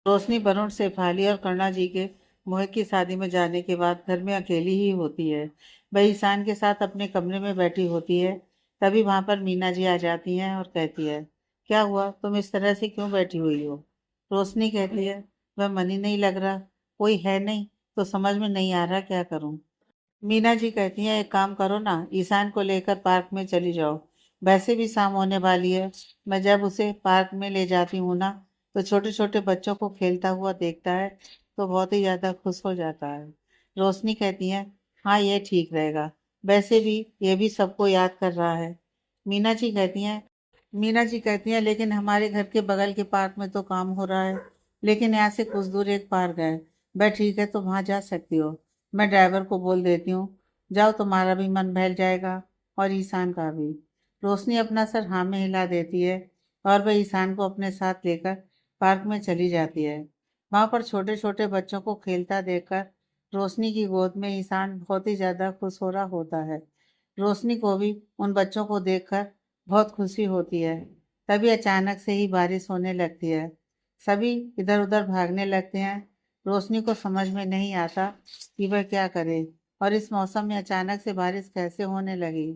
रोशनी वरुण शेफाली और करुणा जी के मोहित की शादी में जाने के बाद घर में अकेली ही होती है। वह ईशान के साथ अपने कमरे में बैठी होती है। तभी वहां पर मीना जी आ जाती हैं और कहती है, क्या हुआ, तुम इस तरह से क्यों बैठी हुई हो? रोशनी कहती है, वह मन ही नहीं लग रहा, कोई है नहीं, तो समझ में नहीं आ रहा क्या करूं। मीना जी कहती हैं, एक काम करो ना, ईशान को लेकर पार्क में चली जाओ। वैसे भी शाम होने वाली है। मैं जब उसे पार्क में ले जाती हूँ ना, तो छोटे छोटे बच्चों को खेलता हुआ देखता है तो बहुत ही ज्यादा खुश हो जाता है। रोशनी कहती है, हाँ ये ठीक रहेगा। वैसे भी ये भी सबको याद कर रहा है। मीना जी कहती हैं मीना जी कहती हैं, लेकिन हमारे घर के बगल के पार्क में तो काम हो रहा है। लेकिन यहाँ से कुछ दूर एक पार्क है। वह ठीक है, तो वहां जा सकती हो। मैं ड्राइवर को बोल देती हूँ, जाओ, तुम्हारा भी मन बहल जाएगा और ईशान का भी। रोशनी अपना सर हाँ में हिला देती है और वह ईशान को अपने साथ लेकर पार्क में चली जाती है। वहां पर छोटे छोटे बच्चों को खेलता देखकर रोशनी की गोद में ईशान बहुत ही ज्यादा खुश हो रहा होता है। रोशनी को भी उन बच्चों को देखकर बहुत खुशी होती है। तभी अचानक से ही बारिश होने लगती है। सभी इधर उधर भागने लगते हैं। रोशनी को समझ में नहीं आता कि वह क्या करे और इस मौसम में अचानक से बारिश कैसे होने लगी।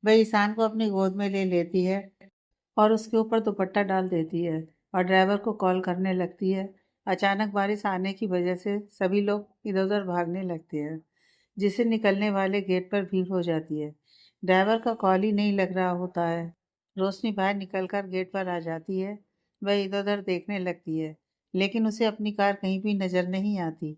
वह ईशान को अपनी गोद में ले लेती है और उसके ऊपर दुपट्टा डाल देती है और ड्राइवर को कॉल करने लगती है। अचानक बारिश आने की वजह से सभी लोग इधर उधर भागने लगते हैं, जिससे निकलने वाले गेट पर भीड़ हो जाती है। ड्राइवर का कॉल ही नहीं लग रहा होता है। रोशनी बाहर निकलकर गेट पर आ जाती है। वह इधर उधर देखने लगती है, लेकिन उसे अपनी कार कहीं भी नजर नहीं आती।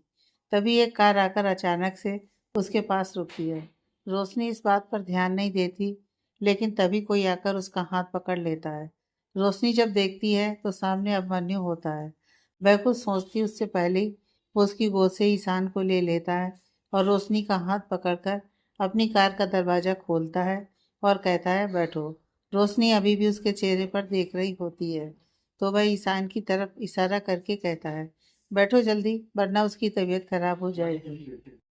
तभी एक कार आकर अचानक से उसके पास रुकती है। रोशनी इस बात पर ध्यान नहीं देती, लेकिन तभी कोई आकर उसका हाथ पकड़ लेता है। रोशनी जब देखती है तो सामने अभिमन्यु होता है। वह कुछ सोचती उससे पहले ही वो उसकी गोद से ईशान को ले लेता है और रोशनी का हाथ पकड़कर अपनी कार का दरवाजा खोलता है और कहता है, बैठो। रोशनी अभी भी उसके चेहरे पर देख रही होती है, तो वह ईशान की तरफ इशारा करके कहता है, बैठो जल्दी, वरना उसकी तबीयत खराब हो जाएगी।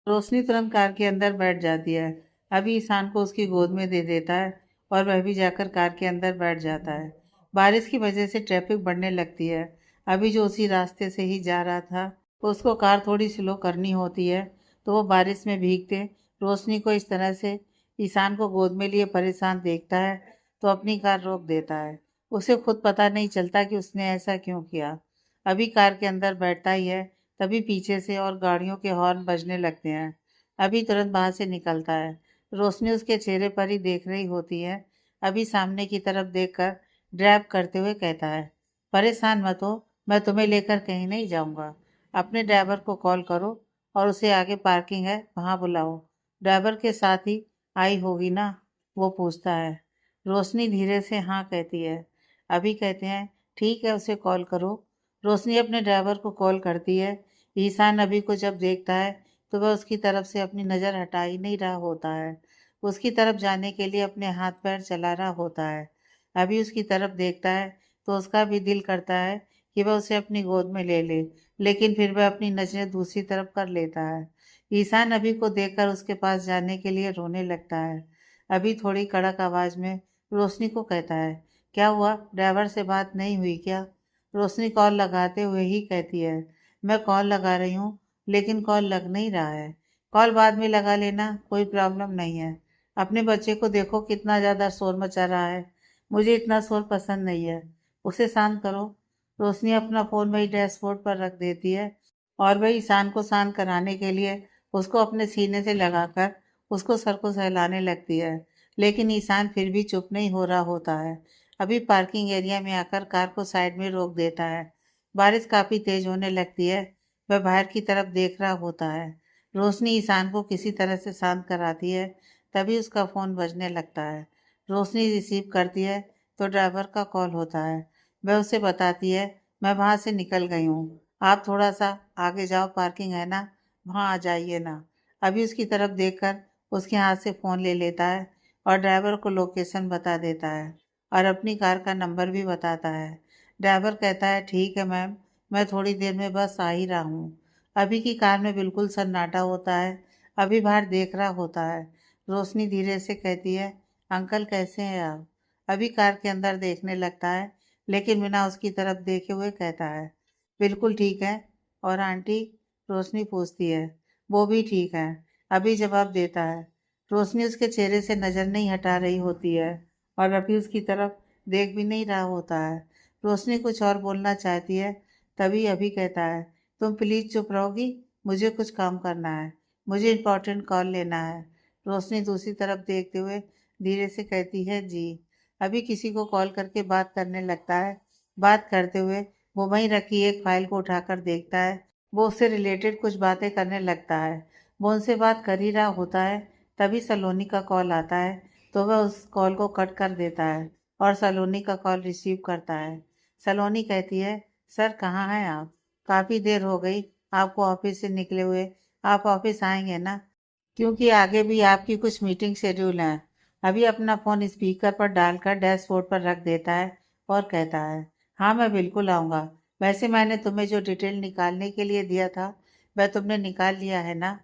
रोशनी तुरंत कार के अंदर बैठ जाती है। अभी ईशान को उसकी गोद में दे देता है और वह भी जाकर कार के अंदर बैठ जाता है। बारिश की वजह से ट्रैफिक बढ़ने लगती है। अभी जो उसी रास्ते से ही जा रहा था, तो उसको कार थोड़ी स्लो करनी होती है, तो वो बारिश में भीगते रोशनी को इस तरह से ईशान को गोद में लिए परेशान देखता है, तो अपनी कार रोक देता है। उसे खुद पता नहीं चलता कि उसने ऐसा क्यों किया। अभी कार के अंदर बैठता ही है, तभी पीछे से और गाड़ियों के हॉर्न बजने लगते हैं। अभी तुरंत वहां से निकलता है। रोशनी उसके चेहरे पर ही देख रही होती है। अभी सामने की तरफ देखकर ड्राइव करते हुए कहता है, परेशान मत हो, मैं तुम्हें लेकर कहीं नहीं जाऊंगा। अपने ड्राइवर को कॉल करो और उसे आगे पार्किंग है वहां बुलाओ। ड्राइवर के साथ ही आई होगी ना, वो पूछता है। रोशनी धीरे से हाँ कहती है। अभी कहते हैं, ठीक है, उसे कॉल करो। रोशनी अपने ड्राइवर को कॉल करती है। ईशान अभी को जब देखता है तो वह उसकी तरफ से अपनी नज़र हटा ही नहीं रहा होता है। उसकी तरफ जाने के लिए अपने हाथ पैर चला रहा होता है। अभी उसकी तरफ देखता है तो उसका भी दिल करता है कि वह उसे अपनी गोद में ले ले, लेकिन फिर वह अपनी नजरें दूसरी तरफ कर लेता है। ईशान अभी को देखकर उसके पास जाने के लिए रोने लगता है। अभी थोड़ी कड़क आवाज में रोशनी को कहता है, क्या हुआ, ड्राइवर से बात नहीं हुई क्या? रोशनी कॉल लगाते हुए ही कहती है, मैं कॉल लगा रही हूँ, लेकिन कॉल लग नहीं रहा है। कॉल बाद में लगा लेना, कोई प्रॉब्लम नहीं है। अपने बच्चे को देखो कितना ज़्यादा शोर मचा रहा है। मुझे इतना शोर पसंद नहीं है, उसे शांत करो। रोशनी अपना फ़ोन वही डैशबोर्ड पर रख देती है और वही ईशान को शांत कराने के लिए उसको अपने सीने से लगाकर उसको सर को सहलाने लगती है। लेकिन ईशान फिर भी चुप नहीं हो रहा होता है। अभी पार्किंग एरिया में आकर कार को साइड में रोक देता है। बारिश काफी तेज होने लगती है। वह बाहर की तरफ देख रहा होता है। रोशनी ईशान को किसी तरह से शांत कराती है। तभी उसका फोन बजने लगता है। रोशनी रिसीव करती है तो ड्राइवर का कॉल होता है। वह उसे बताती है, मैं वहां से निकल गई हूँ, आप थोड़ा सा आगे जाओ, पार्किंग है ना, वहां आ जाइए ना। अभी उसकी तरफ देखकर उसके हाथ से फोन ले लेता है और ड्राइवर को लोकेशन बता देता है और अपनी कार का नंबर भी बताता है। ड्राइवर कहता है, ठीक है मैम, मैं थोड़ी देर में बस आ ही रहा हूँ। अभी की कार में बिल्कुल सन्नाटा होता है। अभी बाहर देख रहा होता है। रोशनी धीरे से कहती है, अंकल कैसे हैं आप? अभी कार के अंदर देखने लगता है, लेकिन बिना उसकी तरफ देखे हुए कहता है, बिल्कुल ठीक है। और आंटी? रोशनी पूछती है। वो भी ठीक है, अभी जवाब देता है। रोशनी उसके चेहरे से नज़र नहीं हटा रही होती है और अभी उसकी तरफ देख भी नहीं रहा होता है। रोशनी कुछ और बोलना चाहती है, तभी अभी कहता है, तुम प्लीज़ चुप रहोगी? मुझे कुछ काम करना है, मुझे इम्पोर्टेंट कॉल लेना है। रोशनी दूसरी तरफ देखते हुए धीरे से कहती है, जी। अभी किसी को कॉल करके बात करने लगता है। बात करते हुए वो वहीं रखी एक फाइल को उठाकर देखता है। वो उससे रिलेटेड कुछ बातें करने लगता है। वो उनसे बात कर ही रहा होता है, तभी सलोनी का कॉल आता है। तो वह उस कॉल को कट कर देता है और सलोनी का कॉल रिसीव करता है। सलोनी कहती है, सर कहाँ हैं आप? काफ़ी देर हो गई आपको ऑफिस से निकले हुए। आप ऑफिस आएंगे ना? क्योंकि आगे भी आपकी कुछ मीटिंग शेड्यूल है। अभी अपना फ़ोन स्पीकर पर डालकर डैशबोर्ड पर रख देता है और कहता है, हाँ मैं बिल्कुल आऊँगा। वैसे मैंने तुम्हें जो डिटेल निकालने के लिए दिया था वह तुमने निकाल लिया है ना?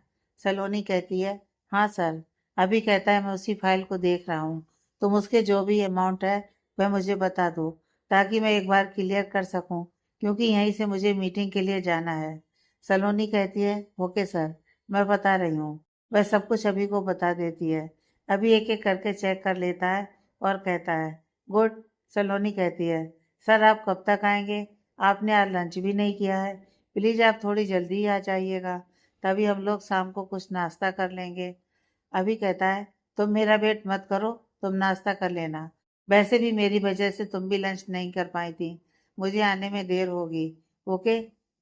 सलोनी कहती है, हाँ सर। अभी कहता है, मैं उसी फाइल को देख रहा हूँ। तुम उसके जो भी अमाउंट है वह मुझे बता दो, ताकि मैं एक बार क्लियर कर सकूँ, क्योंकि यहीं से मुझे मीटिंग के लिए जाना है। सलोनी कहती है, ओके सर, मैं बता रही हूँ। वह सब कुछ अभी को बता देती है। अभी एक एक करके चेक कर लेता है और कहता है, गुड। सलोनी कहती है, सर आप कब तक आएंगे? आपने आज लंच भी नहीं किया है। प्लीज़ आप थोड़ी जल्दी ही आ जाइएगा, तभी हम लोग शाम को कुछ नाश्ता कर लेंगे। अभी कहता है, तुम मेरा वेट मत करो, तुम नाश्ता कर लेना। वैसे भी मेरी वजह से तुम भी लंच नहीं कर पाई थी। मुझे आने में देर होगी। ओके?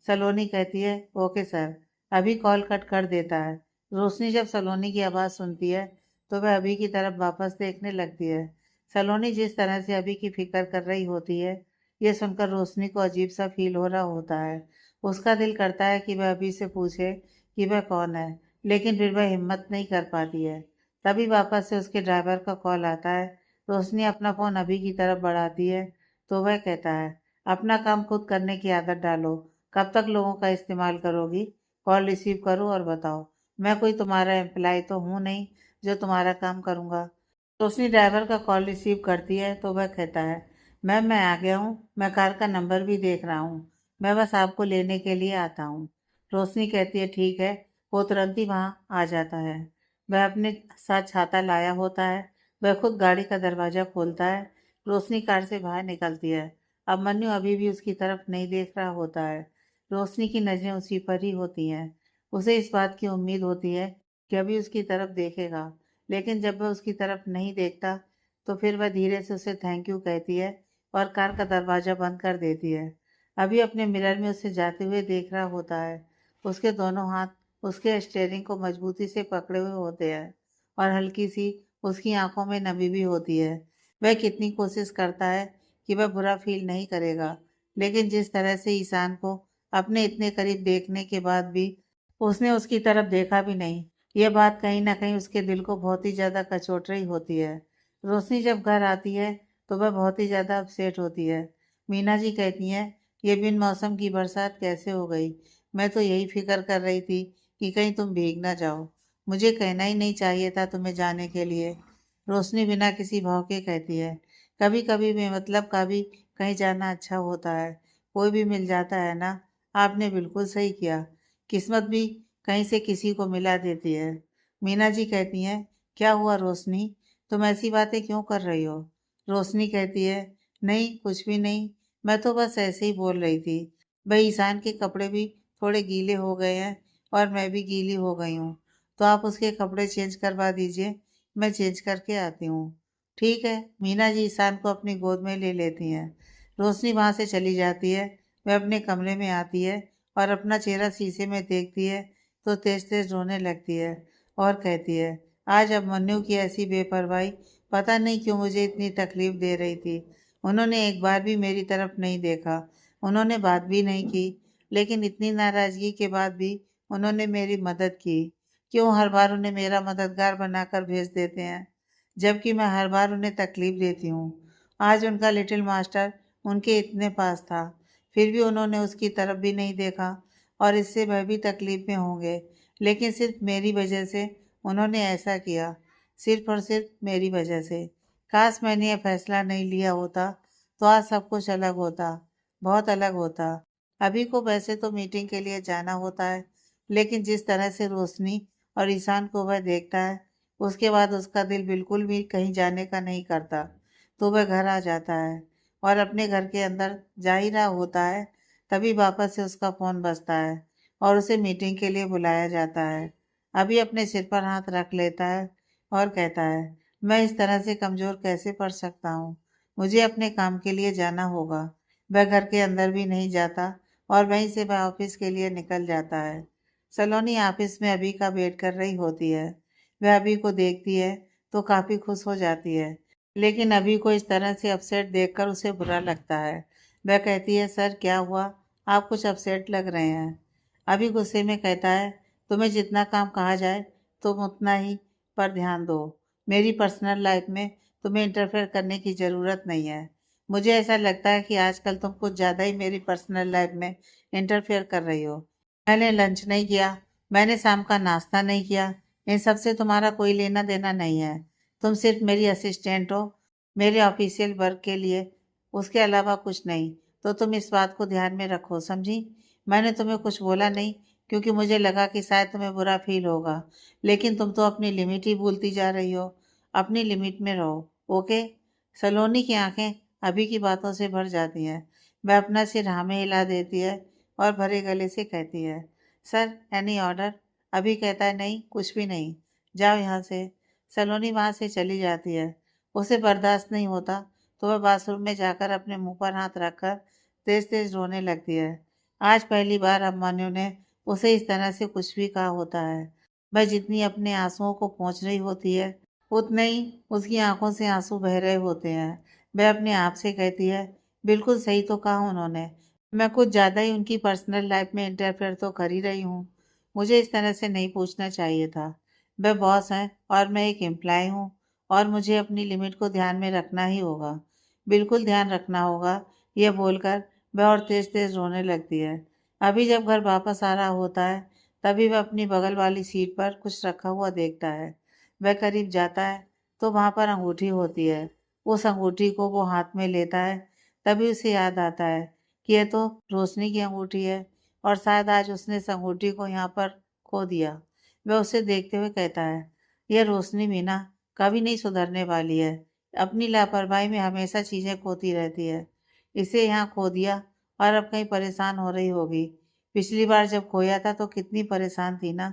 सलोनी कहती है, ओके सर। अभी कॉल कट कर देता है। रोशनी जब सलोनी की आवाज़ सुनती है तो वह अभी की तरफ वापस देखने लगती है। सलोनी जिस तरह से अभी की फिक्र कर रही होती है, ये सुनकर रोशनी को अजीब सा फील हो रहा होता है। उसका दिल करता है कि वह अभी से पूछे कि वह कौन है, लेकिन फिर वह हिम्मत नहीं कर पाती है। तभी वापस से उसके ड्राइवर का कॉल आता है। रोशनी अपना फ़ोन अभी की तरफ बढ़ाती है तो वह कहता है, अपना काम खुद करने की आदत डालो। कब तक लोगों का इस्तेमाल करोगी? कॉल रिसीव करो और बताओ। मैं कोई तुम्हारा एम्प्लॉय तो हूँ नहीं जो तुम्हारा काम करूँगा। रोशनी ड्राइवर का कॉल रिसीव करती है तो वह कहता है, मैम मैं आ गया हूँ, मैं कार का नंबर भी देख रहा हूँ। मैं बस आपको लेने के लिए आता हूँ। रोशनी कहती है, ठीक है। वो तुरंत ही वहाँ आ जाता है। वह अपने साथ छाता लाया होता है। वह खुद गाड़ी का दरवाज़ा खोलता है। रोशनी कार से बाहर निकलती है। अब मन्नू अभी भी उसकी तरफ नहीं देख रहा होता है। रोशनी की नज़रें उसी पर ही होती हैं। उसे इस बात की उम्मीद होती है कि अभी उसकी तरफ देखेगा, लेकिन जब वह उसकी तरफ नहीं देखता तो फिर वह धीरे से उसे थैंक यू कहती है और कार का दरवाज़ा बंद कर देती है। अभी अपने मिरर में उसे जाते हुए देख रहा होता है। उसके दोनों हाथ उसके स्टीयरिंग को मजबूती से पकड़े हुए होते हैं और हल्की सी उसकी आंखों में नमी भी होती है। वह कितनी कोशिश करता है कि वह बुरा फील नहीं करेगा, लेकिन जिस तरह से ईशान को अपने इतने करीब देखने के बाद भी उसने उसकी तरफ देखा भी नहीं, यह बात कहीं ना कहीं उसके दिल को बहुत ही ज़्यादा कचोट रही होती है। रोशनी जब घर आती है तो वह बहुत ही ज़्यादा अपसेट होती है। मीना जी कहती हैं, ये बिन मौसम की बरसात कैसे हो गई? मैं तो यही फिक्र कर रही थी कि कहीं तुम भीग ना जाओ। मुझे कहना ही नहीं चाहिए था तुम्हें जाने के लिए। रोशनी बिना किसी भाव के कहती है, कभी कभी बेमतलब का भी कहीं जाना अच्छा होता है। कोई भी मिल जाता है ना। आपने बिल्कुल सही किया। किस्मत भी कहीं से किसी को मिला देती है। मीना जी कहती हैं, क्या हुआ रोशनी? तुम ऐसी बातें क्यों कर रही हो? रोशनी कहती है, नहीं कुछ भी नहीं, मैं तो बस ऐसे ही बोल रही थी। भाई ईशान के कपड़े भी थोड़े गीले हो गए हैं और मैं भी गीली हो गई हूँ, तो आप उसके कपड़े चेंज करवा दीजिए, मैं चेंज करके आती हूँ। ठीक है। मीना जी ईशान को अपनी गोद में ले लेती हैं। रोशनी वहाँ से चली जाती है। वह अपने कमरे में आती है और अपना चेहरा शीशे में देखती है तो तेज तेज रोने लगती है और कहती है, आज अब मन्नू की ऐसी बेपरवाही पता नहीं क्यों मुझे इतनी तकलीफ दे रही थी। उन्होंने एक बार भी मेरी तरफ नहीं देखा, उन्होंने बात भी नहीं की, लेकिन इतनी नाराज़गी के बाद भी उन्होंने मेरी मदद की। क्यों हर बार उन्हें मेरा मददगार बनाकर भेज देते हैं, जबकि मैं हर बार उन्हें तकलीफ देती हूँ। आज उनका लिटिल मास्टर उनके इतने पास था, फिर भी उन्होंने उसकी तरफ भी नहीं देखा और इससे वह भी तकलीफ में होंगे, लेकिन सिर्फ मेरी वजह से उन्होंने ऐसा किया, सिर्फ और सिर्फ मेरी वजह से। काश मैंने यह फैसला नहीं लिया होता तो आज सब कुछ अलग होता, बहुत अलग होता। अभी को वैसे तो मीटिंग के लिए जाना होता है, लेकिन जिस तरह से रोशनी और ईशान को वह देखता है, उसके बाद उसका दिल बिल्कुल भी कहीं जाने का नहीं करता। तो वह घर आ जाता है और अपने घर के अंदर जा ही रहा होता है, तभी वापस से उसका फोन बजता है और उसे मीटिंग के लिए बुलाया जाता है। अभी अपने सिर पर हाथ रख लेता है और कहता है, मैं इस तरह से कमजोर कैसे पड़ सकता हूँ। मुझे अपने काम के लिए जाना होगा। वह घर के अंदर भी नहीं जाता और वहीं से वह ऑफिस के लिए निकल जाता है। सलोनी ऑफिस में अभी का वेट कर रही होती है। वह अभी को देखती है तो काफी खुश हो जाती है, लेकिन अभी को इस तरह से अपसेट देखकर उसे बुरा लगता है। वह कहती है, सर क्या हुआ, आप कुछ अपसेट लग रहे हैं। अभी गुस्से में कहता है, तुम्हें जितना काम कहा जाए तुम उतना ही पर ध्यान दो। मेरी पर्सनल लाइफ में तुम्हें इंटरफेयर करने की ज़रूरत नहीं है। मुझे ऐसा लगता है कि आजकल तुम कुछ ज़्यादा ही मेरी पर्सनल लाइफ में इंटरफेयर कर रही हो। मैंने लंच नहीं किया, मैंने शाम का नाश्ता नहीं किया, इन सब से तुम्हारा कोई लेना देना नहीं है। तुम सिर्फ मेरी असिस्टेंट हो, मेरे ऑफिशियल वर्क के लिए, उसके अलावा कुछ नहीं। तो तुम इस बात को ध्यान में रखो, समझी। मैंने तुम्हें कुछ बोला नहीं क्योंकि मुझे लगा कि शायद तुम्हें बुरा फील होगा, लेकिन तुम तो अपनी लिमिट ही भूलती जा रही हो। अपनी लिमिट में रहो, ओके। सलोनी की आंखें अभी की बातों से भर जाती हैं। वह अपना सिर हाँ में हिला देती है और भरे गले से कहती है, सर एनी ऑर्डर। अभी कहता है, नहीं कुछ भी नहीं, जाओ यहाँ से। सलोनी वहाँ से चली जाती है। उसे बर्दाश्त नहीं होता तो वह बाथरूम में जाकर अपने मुंह पर हाथ रखकर तेज तेज रोने लगती है। आज पहली बार अभिमन्यु ने उसे इस तरह से कुछ भी कहा होता है। वह जितनी अपने आंसुओं को पोंछ रही होती है, उतने ही उसकी आंखों से आंसू बह रहे होते हैं। वह अपने आप से कहती है, बिल्कुल सही तो कहा उन्होंने। मैं कुछ ज़्यादा ही उनकी पर्सनल लाइफ में इंटरफेयर तो कर ही रही हूँ। मुझे इस तरह से नहीं पूछना चाहिए था। वह बॉस है और मैं एक एम्प्लॉय हूँ, और मुझे अपनी लिमिट को ध्यान में रखना ही होगा। बिल्कुल ध्यान रखना होगा। यह बोलकर वह और तेज तेज रोने लगती है। अभी जब घर वापस आ रहा होता है, तभी वह अपनी बगल वाली सीट पर कुछ रखा हुआ देखता है। वह करीब जाता है तो वहां पर अंगूठी होती है। उस अंगूठी को वो हाथ में लेता है। तभी उसे याद आता है कि यह तो रोशनी की अंगूठी है और शायद आज उसने इस अंगूठी को यहाँ पर खो दिया। वह उसे देखते हुए कहता है, यह रोशनी मीना कभी नहीं सुधरने वाली है। अपनी लापरवाही में हमेशा चीजें खोती रहती है। इसे यहाँ खो दिया और अब कहीं परेशान हो रही होगी। पिछली बार जब खोया था तो कितनी परेशान थी ना।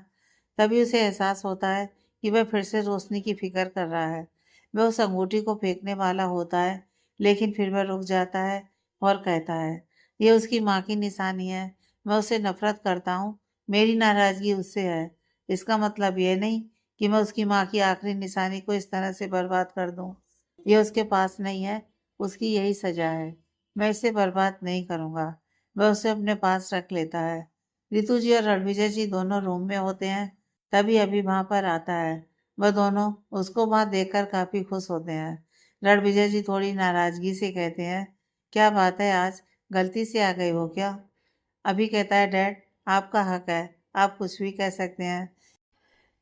तभी उसे एहसास होता है कि वह फिर से रोशनी की फिक्र कर रहा है। वह उस अंगूठी को फेंकने वाला होता है, लेकिन फिर वह रुक जाता है और कहता है, ये उसकी माँ की निशानी है। मैं उससे नफरत करता हूँ। मेरी नाराजगी उससे है। इसका मतलब ये नहीं कि मैं उसकी माँ की आखिरी निशानी को इस तरह से बर्बाद कर दूँ। ये उसके पास नहीं है, उसकी यही सजा है। मैं इसे बर्बाद नहीं करूँगा। वह उसे अपने पास रख लेता है। रितु जी और रणविजय जी दोनों रूम में होते हैं। तभी अभी वहां पर आता है। वह दोनों उसको वहां देखकर काफी खुश होते हैं। रणविजय जी थोड़ी नाराजगी से कहते हैं, क्या बात है, आज गलती से आ गए हो क्या। अभी कहता है, डैड आपका हक है, आप कुछ भी कह सकते हैं।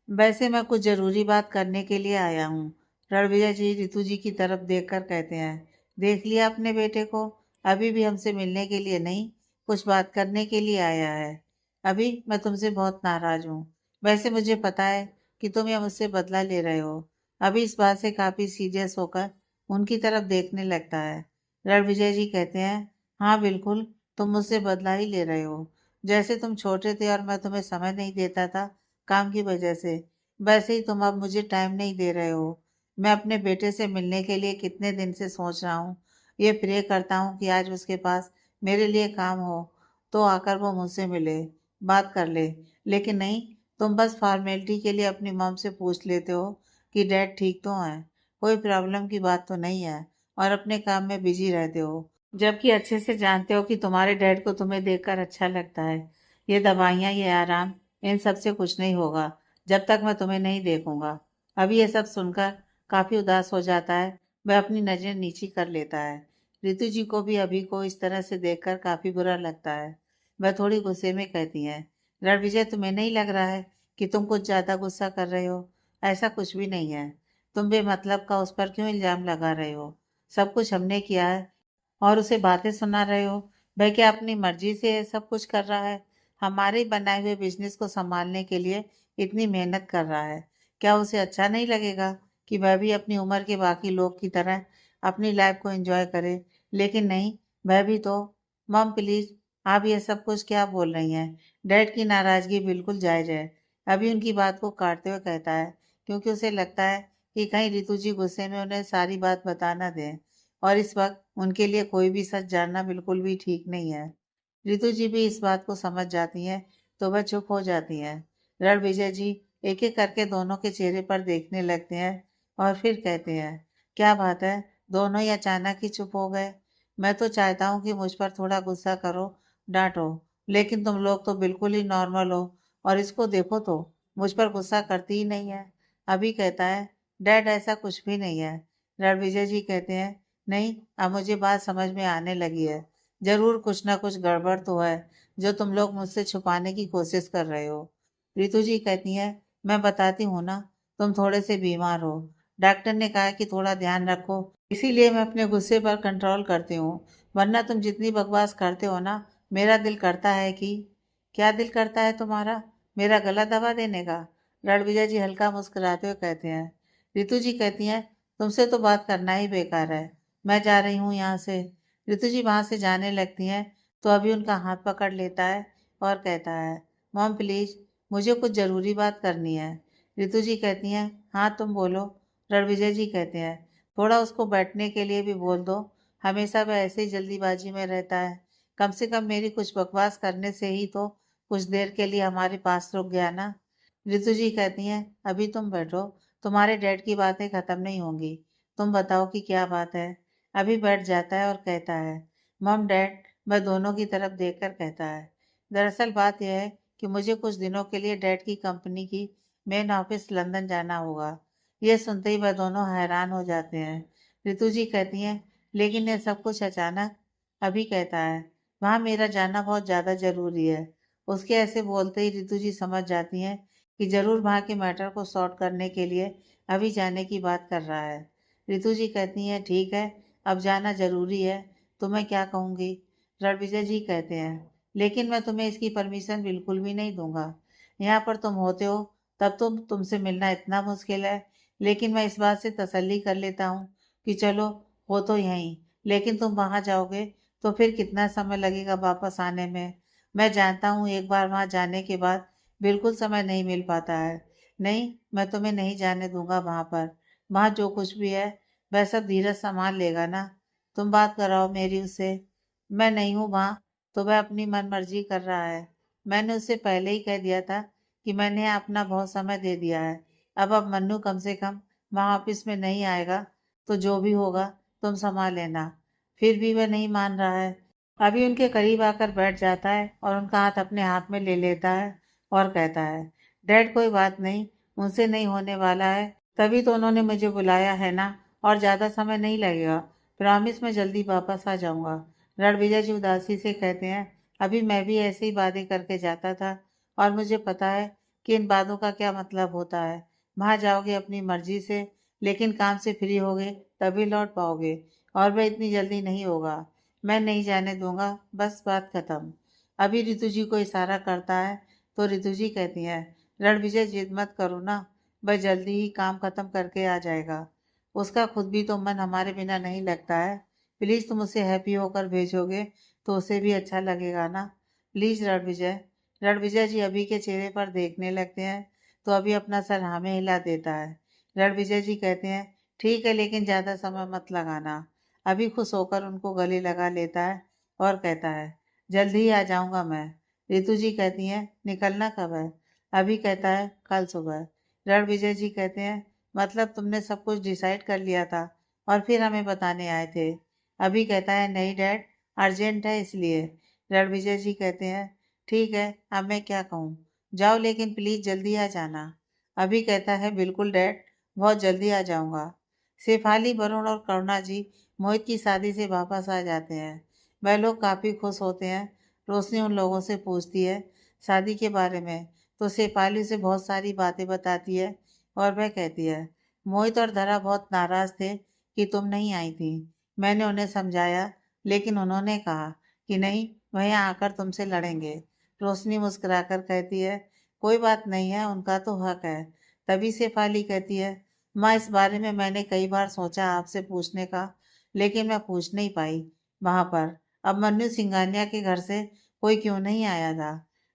वैसे मैं कुछ जरूरी बात करने के लिए आया हूँ। रणविजय जी रितु जी की तरफ देखकर कहते हैं, देख लिया अपने बेटे को, अभी भी हमसे मिलने के लिए नहीं, कुछ बात करने के लिए आया है। अभी मैं तुमसे बहुत नाराज हूँ। वैसे मुझे पता है कि तुम यह मुझसे बदला ले रहे हो। अभी इस बात से काफी सीरियस होकर उनकी तरफ देखने लगता है। रणविजय जी कहते हैं, हाँ बिल्कुल, तुम मुझसे बदला ही ले रहे हो। जैसे तुम छोटे थे और मैं तुम्हें समय नहीं देता था काम की वजह से, वैसे ही तुम अब मुझे टाइम नहीं दे रहे हो। मैं अपने बेटे से मिलने के लिए कितने दिन से सोच रहा हूँ। ये प्रे करता हूँ कि आज उसके पास मेरे लिए काम हो तो आकर वो मुझसे मिले, बात कर ले। लेकिन नहीं, तुम बस फॉर्मेलिटी के लिए अपनी मॉम से पूछ लेते हो कि डैड ठीक तो हैं, कोई प्रॉब्लम की बात तो नहीं है, और अपने काम में बिजी रहते हो। जबकि अच्छे से जानते हो कि तुम्हारे डैड को तुम्हें देखकर अच्छा लगता है। ये दवाइयाँ, ये आराम, इन सब से कुछ नहीं होगा जब तक मैं तुम्हें नहीं देखूंगा। अभी ये सब सुनकर काफी उदास हो जाता है। वह अपनी नजर नीची कर लेता है। रितु जी को भी अभी को इस तरह से देखकर काफी बुरा लगता है। वह थोड़ी गुस्से में कहती हैं, रणविजय तुम्हें नहीं लग रहा है कि तुम कुछ ज्यादा गुस्सा कर रहे हो। ऐसा कुछ भी नहीं है। तुम बेमतलब का उस पर क्यों इल्जाम लगा रहे हो। सब कुछ हमने किया है और उसे बातें सुना रहे हो। वह क्या अपनी मर्जी से ये सब कुछ कर रहा है? हमारे बनाए हुए बिजनेस को संभालने के लिए इतनी मेहनत कर रहा है। क्या उसे अच्छा नहीं लगेगा कि वह भी अपनी उम्र के बाकी लोग की तरह अपनी लाइफ को एंजॉय करे? लेकिन नहीं, वह भी तो। मॉम प्लीज, आप ये सब कुछ क्या बोल रही हैं? डैड की नाराजगी बिल्कुल जायज है। अभी उनकी बात को काटते हुए कहता है, क्योंकि उसे लगता है कि कहीं रितु जी गुस्से में उन्हें सारी बात बता ना दें, और इस वक्त उनके लिए कोई भी सच जानना बिल्कुल भी ठीक नहीं है। रितु जी भी इस बात को समझ जाती हैं, तो वह चुप हो जाती हैं। रणविजय जी एक एक करके दोनों के चेहरे पर देखने लगते हैं और फिर कहते हैं, क्या बात है, दोनों ही अचानक ही चुप हो गए? मैं तो चाहता हूँ कि मुझ पर थोड़ा गुस्सा करो, डांटो, लेकिन तुम लोग तो बिल्कुल ही नॉर्मल हो, और इसको देखो तो मुझ पर गुस्सा करती ही नहीं है। अभी कहता है, डैड ऐसा कुछ भी नहीं है। रणविजय जी कहते हैं, नहीं, अब मुझे बात समझ में आने लगी है। जरूर कुछ ना कुछ गड़बड़ तो है जो तुम लोग मुझसे छुपाने की कोशिश कर रहे हो। रितु जी कहती है, मैं बताती हूँ ना, तुम थोड़े से बीमार हो। डॉक्टर ने कहा कि थोड़ा ध्यान रखो, इसीलिए मैं अपने गुस्से पर कंट्रोल करती हूँ। वरना तुम जितनी बकवास करते हो ना, मेरा दिल करता है कि। क्या दिल करता है तुम्हारा? मेरा गला दबा देने का? रणविजय जी हल्का मुस्कुराते हुए कहते हैं। रितु जी कहती हैं, तुमसे तो बात करना ही बेकार है, मैं जा रही हूँ यहाँ से। रितु जी वहां से जाने लगती हैं, तो अभी उनका हाथ पकड़ लेता है और कहता है, मॉम प्लीज, मुझे कुछ ज़रूरी बात करनी है। रितु जी कहती हैं, हाँ तुम बोलो। रणविजय जी कहते हैं, थोड़ा उसको बैठने के लिए भी बोल दो, हमेशा वह ऐसे ही जल्दीबाजी में रहता है। कम से कम मेरी कुछ बकवास करने से ही तो कुछ देर के लिए हमारे पास रुक गया ना। रितु जी कहती हैं, अभी तुम बैठो, तुम्हारे डैड की बातें खत्म नहीं होंगी, तुम बताओ कि क्या बात है। अभी बैठ जाता है और कहता है, मॉम डैड, वह दोनों की तरफ देखकर कहता है, दरअसल बात यह है कि मुझे कुछ दिनों के लिए डैड की कंपनी की मेन ऑफिस लंदन जाना होगा। यह सुनते ही वह दोनों हैरान हो जाते हैं। रितु जी कहती हैं, लेकिन यह सब कुछ अचानक? अभी कहता है, वहाँ मेरा जाना बहुत ज़्यादा ज़रूरी है। उसके ऐसे बोलते ही रितु जी समझ जाती हैं कि ज़रूर वहाँ के मैटर को सॉर्ट करने के लिए अभी जाने की बात कर रहा है। रितु जी कहती हैं, ठीक है, अब जाना ज़रूरी है, तो मैं क्या कहूँगी। रणविजय जी कहते हैं, लेकिन मैं तुम्हें इसकी परमिशन बिल्कुल भी नहीं दूंगा। यहाँ पर तुम होते हो तब तो तुमसे मिलना इतना मुश्किल है, लेकिन मैं इस बात से तसल्ली कर लेता हूँ कि चलो हो तो यहीं, लेकिन तुम वहाँ जाओगे तो फिर कितना समय लगेगा वापस आने में। मैं जानता हूँ एक बार वहाँ जाने के बाद बिल्कुल समय नहीं मिल पाता है। नहीं, मैं तुम्हें नहीं जाने दूंगा वहाँ पर। वहाँ जो कुछ भी है वह सब धीरज संभाल लेगा ना। तुम बात कराओ मेरी उससे। मैं नहीं हूँ वहाँ तो वह अपनी मन मर्जी कर रहा है। मैंने उससे पहले ही कह दिया था कि मैंने अपना बहुत समय दे दिया है। अब मन्नू कम से कम वहाँ ऑफिस में नहीं आएगा, तो जो भी होगा तुम संभाल लेना। फिर भी वह नहीं मान रहा है। अभी उनके करीब आकर बैठ जाता है और उनका हाथ अपने हाथ में ले लेता है और कहता है, डैड कोई बात नहीं, उनसे नहीं होने वाला है, तभी तो उन्होंने मुझे बुलाया है ना, और ज़्यादा समय नहीं लगेगा। प्रॉमिस मैं जल्दी वापस आ जाऊंगा। रणविजय जी उदासी से कहते हैं, अभी मैं भी ऐसे ही वादे करके जाता था, और मुझे पता है कि इन बातों का क्या मतलब होता है। वहाँ जाओगे अपनी मर्जी से, लेकिन काम से फ्री होगे तभी लौट पाओगे, और वह इतनी जल्दी नहीं होगा। मैं नहीं जाने दूंगा, बस बात खत्म। अभी रितु जी को इशारा करता है, तो रितु जी कहती हैं, रणविजय जिद मत करो ना, वह जल्दी ही काम खत्म करके आ जाएगा। उसका खुद भी तो मन हमारे बिना नहीं लगता है। प्लीज तुम उसे हैप्पी होकर भेजोगे तो उसे भी अच्छा लगेगा ना। प्लीज रणविजय। रणविजय जी अभी के चेहरे पर देखने लगते हैं, तो अभी अपना सर हाँ में हिला देता है। रणविजय जी कहते हैं, ठीक है, लेकिन ज्यादा समय मत लगाना। अभी खुश होकर उनको गले लगा लेता है और कहता है, जल्द ही आ जाऊंगा मैं। रितु जी कहती हैं, निकलना कब है? अभी कहता है, कल सुबह। रणविजय जी कहते हैं, मतलब तुमने सब कुछ डिसाइड कर लिया था और फिर हमें बताने आए थे? अभी कहता है, नहीं डैड, अर्जेंट है इसलिए। रणविजय जी कहते हैं, ठीक है, अब मैं क्या कहूँ, जाओ लेकिन प्लीज जल्दी आ जाना। अभी कहता है, बिल्कुल डैड, बहुत जल्दी आ जाऊंगा। शेफाली, वरुण और करुणा जी मोहित की शादी से वापस आ जाते हैं। वह लोग काफ़ी खुश होते हैं। रोशनी उन लोगों से पूछती है शादी के बारे में, तो शेफाली उसे बहुत सारी बातें बताती है और वह कहती है, मोहित और धरा बहुत नाराज थे कि तुम नहीं आई थी। मैंने उन्हें समझाया, लेकिन उन्होंने कहा कि नहीं, वह यहाँ आकर तुमसे लड़ेंगे। रोशनी मुस्कुराकर कहती है, कोई बात नहीं है, उनका तो हक है। तभी शेफाली कहती है, माँ इस बारे में मैंने कई बार सोचा आपसे पूछने का, लेकिन मैं पूछ नहीं पाई वहां पर। अब मन्नू सिंघानिया के घर से कोई क्यों नहीं आया था?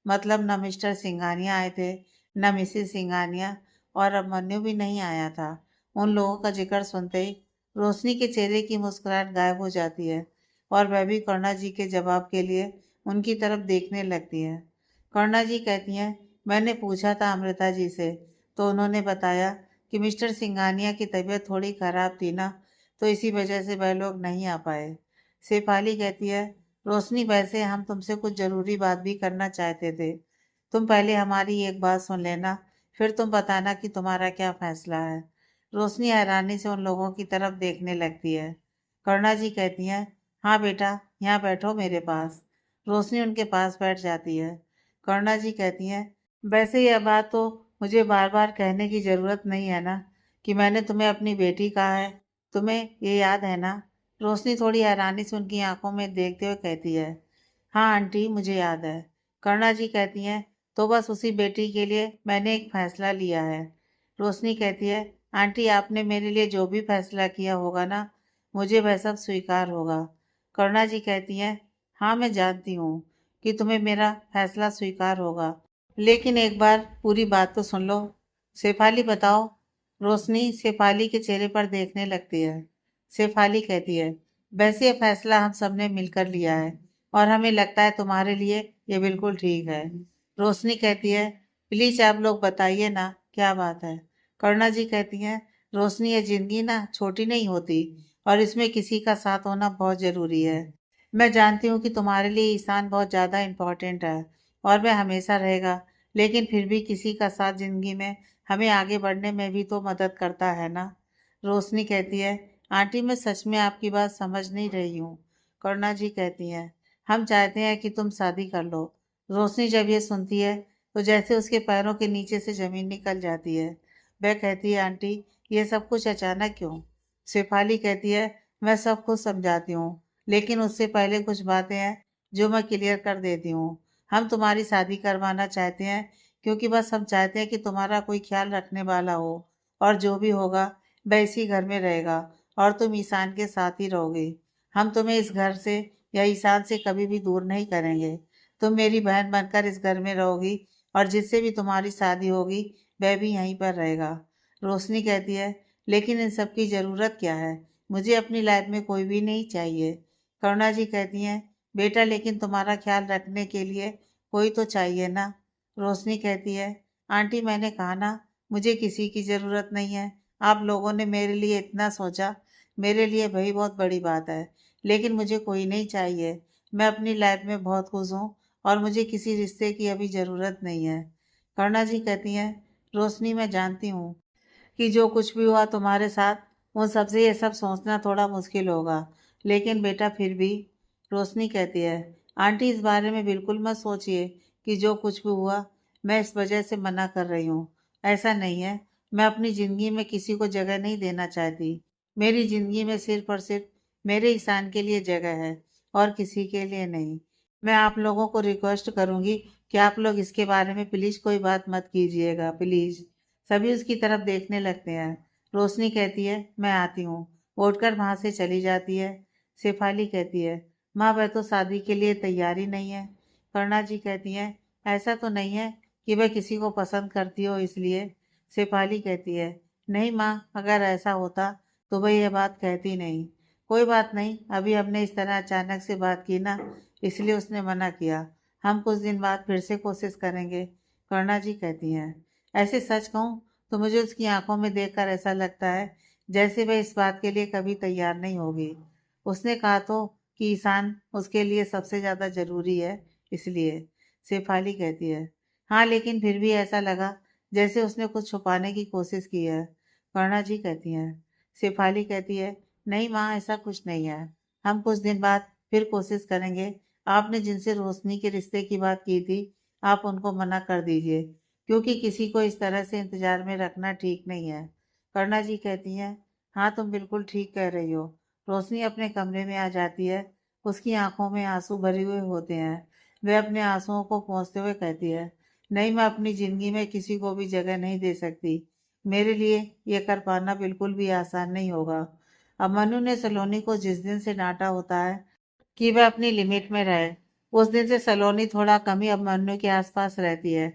मतलब न मिस्टर सिंघानिया आए थे, न मिसेस सिंघानिया, और अब मन्नू भी नहीं आया था। उन लोगों का जिक्र सुनते ही रोशनी के चेहरे की मुस्कुराहट गायब हो जाती है और वह भी करुणा जी के जवाब के लिए उनकी तरफ देखने लगती है। करुणा जी कहती हैं, मैंने पूछा था अमृता जी से, तो उन्होंने बताया कि मिस्टर सिंघानिया की तबीयत थोड़ी खराब थी ना, तो इसी वजह से वह लोग नहीं आ पाए। शेफाली कहती है, रोशनी वैसे हम तुमसे कुछ ज़रूरी बात भी करना चाहते थे। तुम पहले हमारी एक बात सुन लेना, फिर तुम बताना कि तुम्हारा क्या फैसला है। रोशनी हैरानी से उन लोगों की तरफ देखने लगती है। करुणा जी कहती हैं, हाँ बेटा, यहाँ बैठो मेरे पास। रोशनी उनके पास बैठ जाती है। करुणा जी कहती हैं, वैसे यह बात तो मुझे बार बार कहने की ज़रूरत नहीं है ना, कि मैंने तुम्हें अपनी बेटी कहा है। तुम्हें ये याद है ना? रोशनी थोड़ी हैरानी से उनकी आंखों में देखते हुए कहती है, हाँ आंटी, मुझे याद है। करुणा जी कहती हैं, तो बस उसी बेटी के लिए मैंने एक फैसला लिया है। रोशनी कहती है, आंटी आपने मेरे लिए जो भी फैसला किया होगा ना, मुझे वह सब स्वीकार होगा। करुणा जी कहती हैं, हाँ मैं जानती हूँ कि तुम्हें मेरा फैसला स्वीकार होगा, लेकिन एक बार पूरी बात तो सुन लो। शेफाली बताओ। रोशनी शेफाली के चेहरे पर देखने लगती है। शेफाली कहती है, वैसे ये फैसला हम सब ने मिलकर लिया है और हमें लगता है तुम्हारे लिए ये बिल्कुल ठीक है। रोशनी कहती है, प्लीज आप लोग बताइए ना, क्या बात है? करुणा जी कहती हैं, रोशनी, ये जिंदगी ना छोटी नहीं होती और इसमें किसी का साथ होना बहुत जरूरी है। मैं जानती हूँ कि तुम्हारे लिए ईशान बहुत ज्यादा इम्पोर्टेंट है और वह हमेशा रहेगा, लेकिन फिर भी किसी का साथ जिंदगी में हमें आगे बढ़ने में भी तो मदद करता है ना। रोशनी कहती है, आंटी मैं सच में आपकी बात समझ नहीं रही हूँ। करुणा जी कहती हैं, हम चाहते हैं कि तुम शादी कर लो। रोशनी जब ये सुनती है तो जैसे उसके पैरों के नीचे से जमीन निकल जाती है। वह कहती है, आंटी ये सब कुछ अचानक क्यों? शेफाली कहती है, मैं सब कुछ समझाती हूँ, लेकिन उससे पहले कुछ बातें हैं जो मैं क्लियर कर देती हूँ। हम तुम्हारी शादी करवाना चाहते हैं क्योंकि बस हम चाहते हैं कि तुम्हारा कोई ख्याल रखने वाला हो, और जो भी होगा वह इसी घर में रहेगा और तुम ईशान के साथ ही रहोगे। हम तुम्हें इस घर से या ईशान से कभी भी दूर नहीं करेंगे। तुम मेरी बहन बनकर इस घर में रहोगी और जिससे भी तुम्हारी शादी होगी वह भी यहीं पर रहेगा। रोशनी कहती है, लेकिन इन सब की ज़रूरत क्या है? मुझे अपनी लाइफ में कोई भी नहीं चाहिए। करुणा जी कहती हैं, बेटा लेकिन तुम्हारा ख्याल रखने के लिए कोई तो चाहिए ना। रोशनी कहती है, आंटी मैंने कहा ना, मुझे किसी की ज़रूरत नहीं है। आप लोगों ने मेरे लिए इतना सोचा, मेरे लिए वही बहुत बड़ी बात है, लेकिन मुझे कोई नहीं चाहिए। मैं अपनी लाइफ में बहुत खुश हूँ और मुझे किसी रिश्ते की अभी ज़रूरत नहीं है। करुणा जी कहती हैं, रोशनी मैं जानती हूँ कि जो कुछ भी हुआ तुम्हारे साथ, उन सबसे ये सब सोचना थोड़ा मुश्किल होगा, लेकिन बेटा फिर भी। रोशनी कहती है, आंटी इस बारे में बिल्कुल मत सोचिए कि जो कुछ भी हुआ मैं इस वजह से मना कर रही हूँ। ऐसा नहीं है, मैं अपनी ज़िंदगी में किसी को जगह नहीं देना चाहती। मेरी ज़िंदगी में सिर्फ और सिर्फ मेरे ईशान के लिए जगह है और किसी के लिए नहीं। मैं आप लोगों को रिक्वेस्ट करूँगी कि आप लोग इसके बारे में प्लीज़ कोई बात मत कीजिएगा, प्लीज़। सभी उसकी तरफ देखने लगते हैं। रोशनी कहती है, मैं आती हूँ। उठकर वहां से चली जाती है। शेफाली कहती है, माँ वह तो शादी के लिए तैयार ही नहीं है। करुणा जी कहती हैं, ऐसा तो नहीं है कि वह किसी को पसंद करती हो इसलिए। शेफाली कहती है, नहीं माँ, अगर ऐसा होता तो वह यह बात कहती नहीं। कोई बात नहीं, अभी हमने इस तरह अचानक से बात की ना, इसलिए उसने मना किया। हम कुछ दिन बाद फिर से कोशिश करेंगे। करुणा जी कहती हैं, ऐसे सच कहूँ तो मुझे उसकी आंखों में देखकर ऐसा लगता है जैसे वह इस बात के लिए कभी तैयार नहीं होगी। उसने कहा तो कि ईशान उसके लिए सबसे ज़्यादा ज़रूरी है, इसलिए। शेफाली कहती है, हाँ लेकिन फिर भी ऐसा लगा जैसे उसने कुछ छुपाने की कोशिश की है। करुणा जी कहती हैं। शेफाली कहती है, नहीं माँ, ऐसा कुछ नहीं है। हम कुछ दिन बाद फिर कोशिश करेंगे। आपने जिनसे रोशनी के रिश्ते की बात की थी, आप उनको मना कर दीजिए, क्योंकि किसी को इस तरह से इंतजार में रखना ठीक नहीं है। करुणा जी कहती हैं, हाँ तुम बिल्कुल ठीक कह रही हो। रोशनी अपने कमरे में आ जाती है उसकी आंखों में आंसू भरे हुए होते हैं। वह अपने आंसुओं को पोंछते हुए कहती है, नहीं, मैं अपनी जिंदगी में किसी को भी जगह नहीं दे सकती। मेरे लिए ये कर पाना बिल्कुल भी आसान नहीं होगा। अब मनु ने सलोनी को जिस दिन से डांटा होता है कि वह अपनी लिमिट में रहे, उस दिन से सलोनी थोड़ा कम ही अब मनु के आसपास रहती है।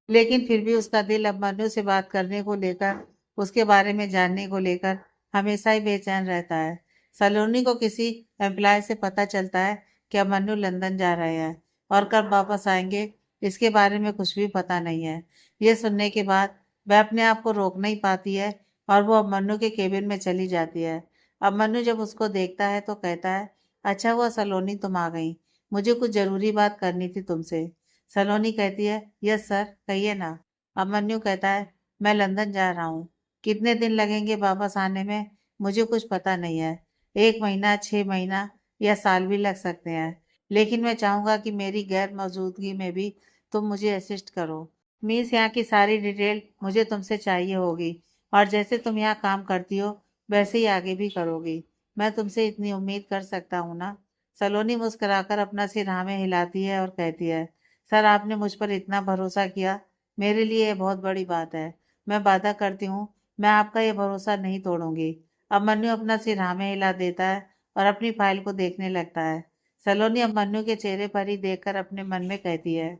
लेकिन फिर भी उसका दिल अब मनु से बात करने को लेकर, उसके बारे में जानने को लेकर हमेशा ही बेचैन रहता है। सलोनी को किसी एम्प्लॉय से पता चलता है कि अब मनु लंदन जा रहे हैं और कब वापस आएंगे इसके बारे में कुछ भी पता नहीं है। ये सुनने के बाद वह अपने आप को रोक नहीं पाती है और वो अब मनु के केबिन में चली जाती है। अब मनु जब उसको देखता है तो कहता है, अच्छा हुआ सलोनी तुम आ गई, मुझे कुछ जरूरी बात करनी थी तुमसे। सलोनी कहती है, यस सर, कहिए ना। अभिमन्यु कहता है, मैं लंदन जा रहा हूँ। कितने दिन लगेंगे वापस आने में मुझे कुछ पता नहीं है। 1 महीना, 6 महीना या साल भी लग सकते हैं। लेकिन मैं चाहूंगा कि मेरी गैर मौजूदगी में भी तुम मुझे असिस्ट करो। मीन्स यहाँ की सारी डिटेल मुझे तुमसे चाहिए होगी और जैसे तुम यहाँ काम करती हो वैसे ही आगे भी करोगी। मैं तुमसे इतनी उम्मीद कर सकता हूँ ना। सलोनी मुस्कुराकर अपना सिर हाँ में हिलाती है और कहती है, सर आपने मुझ पर इतना भरोसा किया, मेरे लिए ये बहुत बड़ी बात है। मैं वादा करती हूँ मैं आपका ये भरोसा नहीं तोड़ूंगी। अभिमन्यु अपना सिर हाँ में हिला देता है और अपनी फाइल को देखने लगता है। सलोनी अभिमन्यु के चेहरे पर ही देखकर अपने मन में कहती है,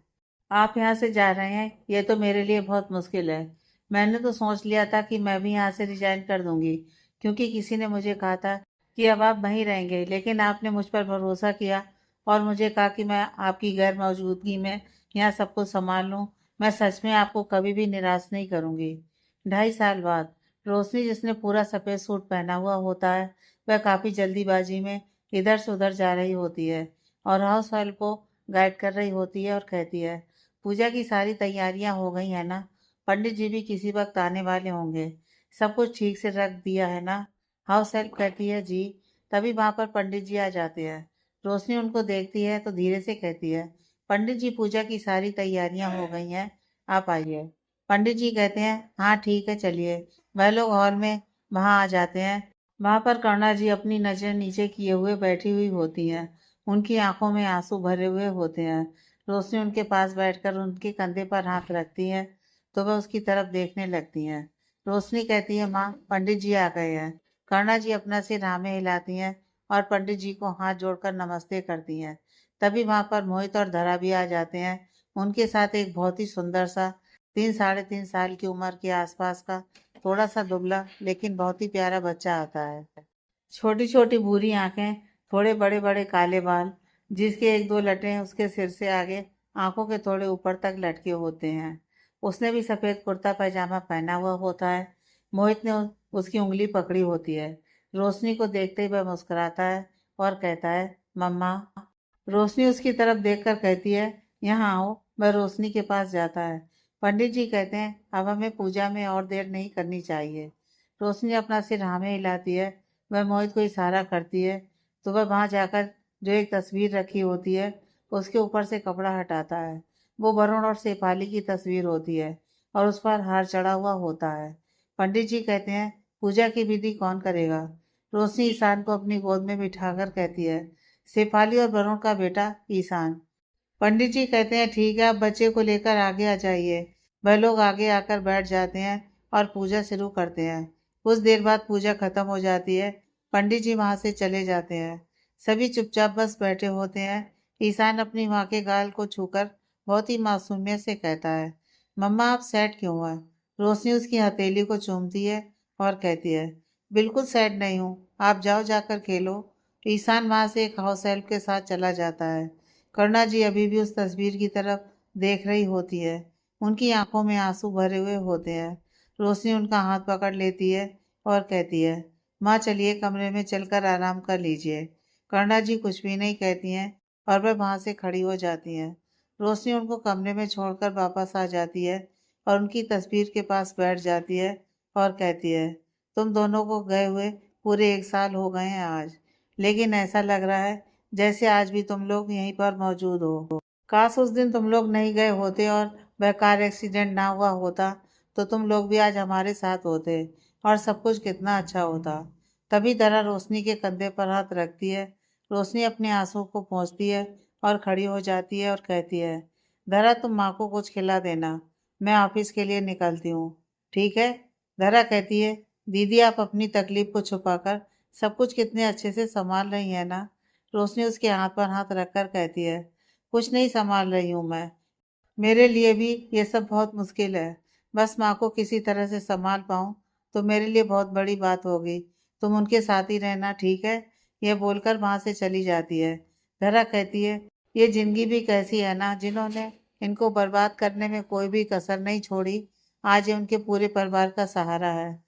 आप यहाँ से जा रहे हैं ये तो मेरे लिए बहुत मुश्किल है। मैंने तो सोच लिया था कि मैं भी यहाँ से रिजाइन कर दूंगी, क्योंकि किसी ने मुझे कहा था कि अब आप वहीं रहेंगे, लेकिन आपने मुझ पर भरोसा किया और मुझे कहा कि मैं आपकी गैर मौजूदगी में यहाँ सब कुछ संभाल लूँ। मैं सच में आपको कभी भी निराश नहीं करूँगी। 2.5 साल बाद रोशनी, जिसने पूरा सफ़ेद सूट पहना हुआ होता है, वह काफ़ी जल्दीबाजी में इधर से उधर जा रही होती है और हाउस वाइफ को गाइड कर रही होती है और कहती है, पूजा की सारी तैयारियां हो गई है ना? पंडित जी भी किसी वक्त आने वाले होंगे। सब कुछ ठीक से रख दिया है ना? हाउस हेल्प कहती है, जी। तभी वहां पर पंडित जी आ जाते हैं। रोशनी उनको देखती है तो धीरे से कहती है, पंडित जी, पूजा की सारी तैयारियां हो गई हैं, आप आइए। पंडित जी कहते हैं, हाँ ठीक है, चलिए। वह लोग हॉल में वहां आ जाते हैं। वहां पर करुणा जी अपनी नजर नीचे किए हुए बैठी हुई होती हैं। उनकी आंखों में आंसू भरे हुए होते हैं। रोशनी उनके पास बैठकर उनके कंधे पर हाथ रखती है तो वह उसकी तरफ देखने लगती हैं। रोशनी कहती है, माँ, पंडित जी आ गए हैं। करुणा जी अपना सिर हाँ में हिलाती हैं और पंडित जी को हाथ जोड़कर नमस्ते करती हैं। तभी वहां पर मोहित और धरा भी आ जाते हैं। उनके साथ एक बहुत ही सुंदर सा 3 साढ़े 3 साल की उम्र के आसपास का थोड़ा सा दुबला लेकिन बहुत ही प्यारा बच्चा आता है। छोटी छोटी भूरी आंखें, थोड़े बड़े बड़े काले बाल, जिसके एक दो लटें उसके सिर से आगे आंखों के थोड़े ऊपर तक लटके होते हैं। उसने भी सफेद कुर्ता पैजामा पहना हुआ होता है। मोहित ने उसकी उंगली पकड़ी होती है। रोशनी को देखते ही वह मुस्कुराता है और कहता है, मम्मा। रोशनी उसकी तरफ देखकर कहती है, यहाँ आओ। वह रोशनी के पास जाता है। पंडित जी कहते हैं, अब हमें पूजा में और देर नहीं करनी चाहिए। रोशनी अपना सिर हाँ में हिलाती है। वह मोहित को इशारा करती है तो वह वहां जाकर जो एक तस्वीर रखी होती है उसके ऊपर से कपड़ा हटाता है। वो वरुण और शेफाली की तस्वीर होती है और उस पर हार चढ़ा हुआ होता है। पंडित जी कहते हैं, पूजा की विधि कौन करेगा? रोशनी ईशान को अपनी गोद में बिठाकर कहती है, शेफाली और वरुण का बेटा ईशान। पंडित जी कहते हैं, ठीक है, आप बच्चे को लेकर आगे आ जाइए। वह लोग आगे आकर बैठ जाते हैं और पूजा शुरू करते हैं। कुछ देर बाद पूजा खत्म हो जाती है। पंडित जी वहां से चले जाते हैं। सभी चुपचाप बस बैठे होते हैं। ईशान अपनी माँ के गाल को छूकर बहुत ही मासूमियत से कहता है, मम्मा आप सैड क्यों हैं? रोशनी उसकी हथेली को चूमती है और कहती है, बिल्कुल सैड नहीं हूँ, आप जाओ, जाकर खेलो। ईशान वहां से एक हाउस हेल्प के साथ चला जाता है। करुणा जी अभी भी उस तस्वीर की तरफ देख रही होती है। उनकी आंखों में आंसू भरे हुए होते हैं। रोशनी उनका हाथ पकड़ लेती है और कहती है, माँ चलिए, कमरे में चलकर आराम कर लीजिए। करुणा जी कुछ भी नहीं कहती हैं और वह वहां से खड़ी हो जाती हैं। रोशनी उनको कमरे में छोड़कर वापस आ जाती है और उनकी तस्वीर के पास बैठ जाती है और कहती है, तुम दोनों को गए हुए पूरे 1 साल हो गए हैं आज, लेकिन ऐसा लग रहा है जैसे आज भी तुम लोग यहीं पर मौजूद हो। काश उस दिन तुम लोग नहीं गए होते और वह कार एक्सीडेंट ना हुआ होता तो तुम लोग भी आज हमारे साथ होते और सब कुछ कितना अच्छा होता। तभी दरा रोशनी के कंधे पर हाथ रखती है रोशनी अपने आंसू को पोंछती है और खड़ी हो जाती है और कहती है, धरा तुम माँ को कुछ खिला देना, मैं ऑफिस के लिए निकलती हूँ। ठीक है। धरा कहती है, दीदी आप अपनी तकलीफ को छुपाकर सब कुछ कितने अच्छे से संभाल रही है ना। रोशनी उसके हाथ पर हाथ रखकर कहती है, कुछ नहीं संभाल रही हूँ मैं, मेरे लिए भी ये सब बहुत मुश्किल है। बस माँ को किसी तरह से संभाल पाऊँ तो मेरे लिए बहुत बड़ी बात होगी। तुम उनके साथ ही रहना, ठीक है। यह बोलकर वहाँ से चली जाती है। धरा कहती है, ये जिंदगी भी कैसी है ना, जिन्होंने इनको बर्बाद करने में कोई भी कसर नहीं छोड़ी, आज ये उनके पूरे परिवार का सहारा है।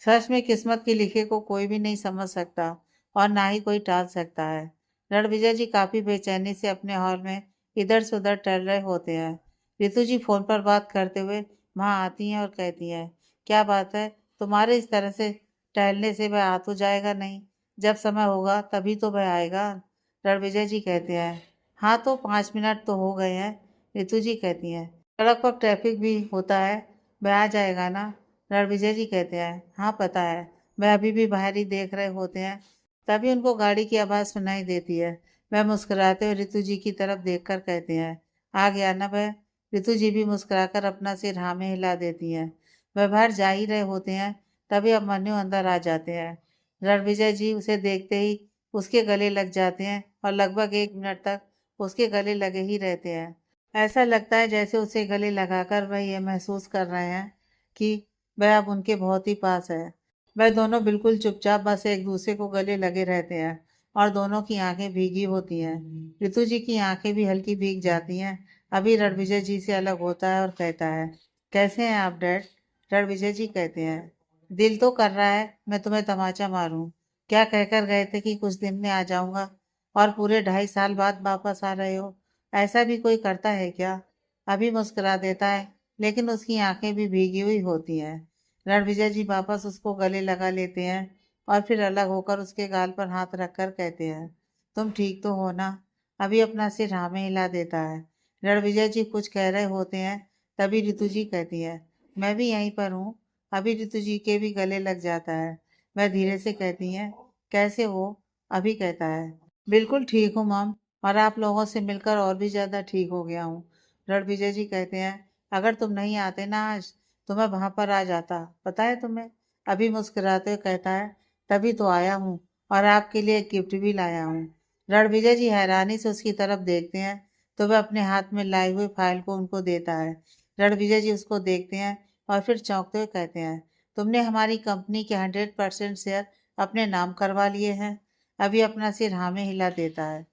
सच में किस्मत के लिखे को कोई भी नहीं समझ सकता और ना ही कोई टाल सकता है। रणविजय जी काफी बेचैनी से अपने हॉल में इधर से उधर टहल रहे होते हैं। रितु जी फोन पर बात करते हुए वहां आती हैं और कहती हैं, क्या बात है, तुम्हारे इस तरह से टहलने से वह आ तो जाएगा नहीं, जब समय होगा तभी तो वह आएगा। रणविजय जी कहते हैं, हाँ तो 5 मिनट तो हो गए हैं। रितु जी कहती हैं, सड़क पर ट्रैफिक भी होता है, वह आ जाएगा ना। रणविजय जी कहते हैं, हाँ पता है, वह अभी भी बाहर ही देख रहे होते हैं। तभी उनको गाड़ी की आवाज़ सुनाई देती है। वह मुस्कुराते हुए रितु जी की तरफ देखकर कहते हैं, आ गया ना वह। रितु जी भी मुस्कुराकर अपना सिर हाँ में हिला देती हैं। वह बाहर जा ही रहे होते हैं, तभी अभिमन्यु अंदर आ जाते हैं। रणविजय जी उसे देखते ही उसके गले लग जाते हैं और लगभग 1 मिनट तक उसके गले लगे ही रहते हैं। ऐसा लगता है जैसे उसे गले लगाकर वह ये महसूस कर रहे हैं कि वह अब उनके बहुत ही पास है। वह दोनों बिल्कुल चुपचाप बस एक दूसरे को गले लगे रहते हैं और दोनों की आंखें भीगी होती हैं। ऋतु जी की आंखें भी हल्की भीग जाती हैं। अभी रणविजय जी से अलग होता है और कहता है, कैसे हैं आप डैड। रणविजय जी कहते हैं, दिल तो कर रहा है मैं तुम्हें तमाचा मारूं। क्या कहकर गए थे कि कुछ दिन में आ जाऊंगा और पूरे 2.5 साल बाद वापस आ रहे हो। ऐसा भी कोई करता है क्या। अभी मुस्कुरा देता है लेकिन उसकी आंखें भी भीगी हुई होती हैं। रणविजय जी वापस उसको गले लगा लेते हैं और फिर अलग होकर उसके गाल पर हाथ रखकर कहते हैं, तुम ठीक तो हो ना। अभी अपना सिर हाँ में हिला देता है। रणविजय जी कुछ कह रहे होते हैं, तभी ऋतु जी कहती है, मैं भी यहीं पर हूँ। अभी ऋतु जी के भी गले लग जाता है। वह धीरे से कहती हैं, कैसे हो। अभी कहता है, बिल्कुल ठीक हूँ मम, और आप लोगों से मिलकर और भी ज्यादा ठीक हो गया हूँ। रणविजय जी कहते हैं, अगर तुम नहीं आते ना आज तो मैं वहां पर आ जाता, पता है तुम्हें। अभी मुस्कुराते हुए कहता है, तभी तो आया हूँ और आपके लिए एक गिफ्ट भी लाया हूँ। रणविजय जी हैरानी से उसकी तरफ देखते हैं तो वह अपने हाथ में लाए हुए फाइल को उनको देता है। रणविजय जी उसको देखते हैं और फिर चौंकते हुए कहते हैं, तुमने हमारी कंपनी के 100% शेयर अपने नाम करवा लिए हैं। अभी अपना सिर हाँ में हिला देता है।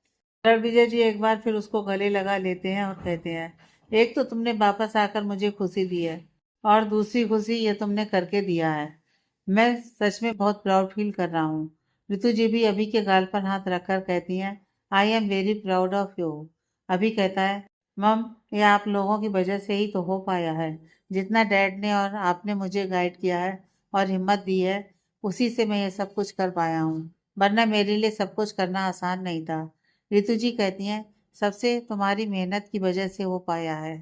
रणविजय जी एक बार फिर उसको गले लगा लेते हैं और कहते हैं, एक तो तुमने वापस आकर मुझे खुशी दी है और दूसरी खुशी ये तुमने करके दिया है। मैं सच में बहुत प्राउड फील कर रहा हूँ। ऋतु जी भी अभी के गाल पर हाथ रखकर कहती हैं, आई am very proud of you. अभी कहता है, मम ये आप लोगों की वजह से ही तो हो पाया है। जितना डैड ने और आपने मुझे गाइड किया है और हिम्मत दी है, उसी से मैं ये सब कुछ कर पाया हूँ, वरना मेरे लिए सब कुछ करना आसान नहीं था। ऋतु जी कहती हैं, सबसे तुम्हारी मेहनत की वजह से हो पाया है।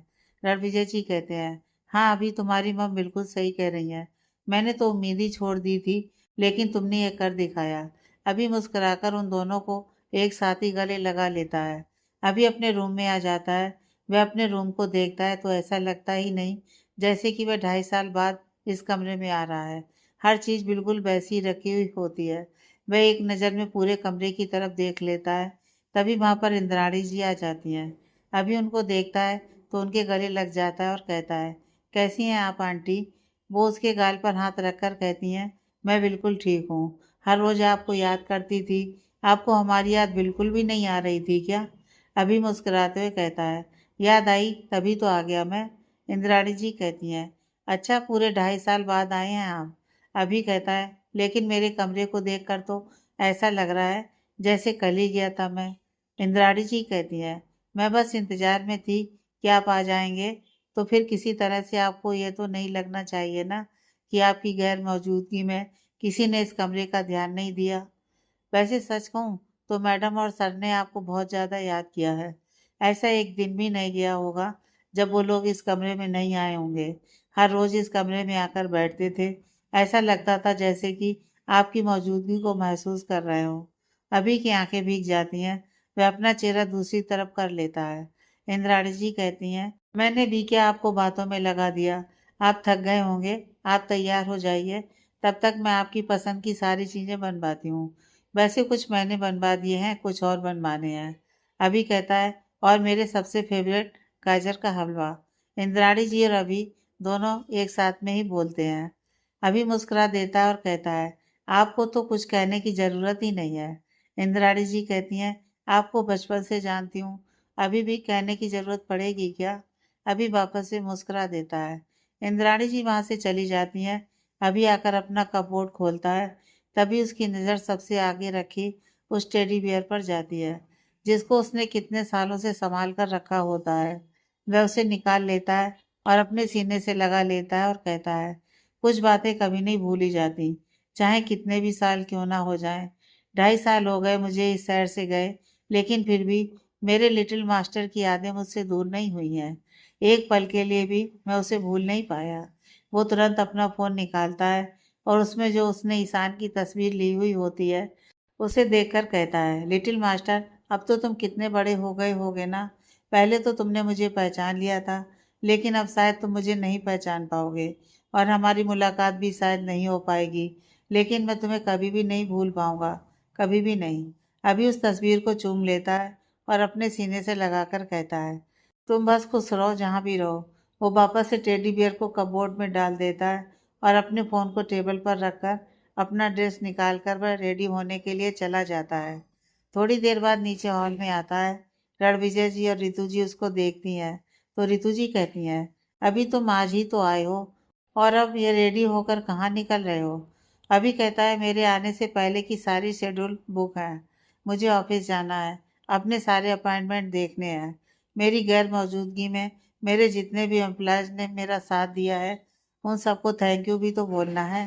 रणविजय जी कहते हैं, हाँ अभी तुम्हारी मम बिल्कुल सही कह रही हैं। मैंने तो उम्मीद ही छोड़ दी थी, लेकिन तुमने ये कर दिखाया। अभी मुस्कुराकर उन दोनों को एक साथ ही गले लगा लेता है। अभी अपने रूम में आ जाता है। वह अपने रूम को देखता है तो ऐसा लगता ही नहीं जैसे कि वह 2.5 साल बाद इस कमरे में आ रहा है। हर चीज़ बिल्कुल वैसी ही रखी हुई होती है। वह एक नज़र में पूरे कमरे की तरफ देख लेता है। तभी वहां पर इंद्राणी जी आ जाती हैं। अभी उनको देखता है तो उनके गले लग जाता है और कहता है, कैसी हैं आप आंटी। वो उसके गाल पर हाथ रखकर कहती हैं, मैं बिल्कुल ठीक हूँ। हर रोज आपको याद करती थी, आपको हमारी याद बिल्कुल भी नहीं आ रही थी क्या। अभी मुस्कुराते हुए कहता है, याद आई तभी तो आ गया मैं। इंद्राणी जी कहती हैं, अच्छा पूरे 2.5 साल बाद आए हैं आप। अभी कहता है, लेकिन मेरे कमरे को देखकर तो ऐसा लग रहा है जैसे कल ही गया था मैं। इंद्राणी जी कहती है, मैं बस इंतजार में थी कि आप आ जाएंगे, तो फिर किसी तरह से आपको ये तो नहीं लगना चाहिए ना कि आपकी गैर मौजूदगी में किसी ने इस कमरे का ध्यान नहीं दिया। वैसे सच कहूँ तो मैडम और सर ने आपको बहुत ज़्यादा याद किया है। ऐसा एक दिन भी नहीं गया होगा जब वो लोग इस कमरे में नहीं आए होंगे। हर रोज़ इस कमरे में आकर बैठते थे। ऐसा लगता था जैसे कि आपकी मौजूदगी को महसूस कर रहे हो। अभी की आंखें भीग जाती हैं। वह अपना चेहरा दूसरी तरफ कर लेता है। इंद्राणी जी कहती हैं, मैंने भी क्या आपको बातों में लगा दिया। आप थक गए होंगे, आप तैयार हो जाइए। तब तक मैं आपकी पसंद की सारी चीज़ें बनवाती हूँ। वैसे कुछ मैंने बनवा दिए हैं, कुछ और बनवाने हैं। अभी कहता है, और मेरे सबसे फेवरेट गाजर का हलवा। इंद्राणी जी और अभी दोनों एक साथ में ही बोलते हैं। अभी मुस्कुरा देता है और कहता है, आपको तो कुछ कहने की ज़रूरत ही नहीं है। इंद्राणी जी कहती हैं, आपको बचपन से जानती हूँ, अभी भी कहने की ज़रूरत पड़ेगी क्या? अभी वापस से मुस्कुरा देता है। इंद्राणी जी वहाँ से चली जाती हैं। अभी आकर अपना कपबोर्ड खोलता है। तभी उसकी नज़र सबसे आगे रखी उस टेडी बियर पर जाती है, जिसको उसने कितने सालों से संभाल कर रखा होता है। वह उसे निकाल लेता है और अपने सीने से लगा लेता है और कहता है, कुछ बातें कभी नहीं भूली जाती, चाहे कितने भी साल क्यों ना हो जाएं। 2.5 साल हो गए मुझे इस शहर से गए, लेकिन फिर भी मेरे लिटिल मास्टर की यादें मुझसे दूर नहीं हुई हैं। एक पल के लिए भी मैं उसे भूल नहीं पाया। वो तुरंत अपना फ़ोन निकालता है और उसमें जो उसने ईशान की तस्वीर ली हुई होती है, उसे देखकर कहता है, लिटिल मास्टर, अब तो तुम कितने बड़े हो गए होगे ना। पहले तो तुमने मुझे पहचान लिया था, लेकिन अब शायद तुम मुझे नहीं पहचान पाओगे और हमारी मुलाकात भी शायद नहीं हो पाएगी। लेकिन मैं तुम्हें कभी भी नहीं भूल पाऊंगा, कभी भी नहीं। अभी उस तस्वीर को चूम लेता है और अपने सीने से लगाकर कहता है, तुम बस खुश रहो जहाँ भी रहो। वो वापस से टेडी बियर को कपबोर्ड में डाल देता है और अपने फ़ोन को टेबल पर रखकर अपना ड्रेस निकाल कर वह रेडी होने के लिए चला जाता है। थोड़ी देर बाद नीचे हॉल में आता है। रणविजय जी और रितु जी उसको देखती हैं, तो रितु जी कहती हैं, अभी तुम आज ही तो आए हो और अब ये रेडी होकर कहाँ निकल रहे हो? अभी कहता है, मेरे आने से पहले की सारी शेड्यूल बुक है। मुझे ऑफिस जाना है, अपने सारे अपॉइंटमेंट देखने हैं। मेरी गैर मौजूदगी में मेरे जितने भी एम्प्लॉयज़ ने मेरा साथ दिया है, उन सबको थैंक यू भी तो बोलना है।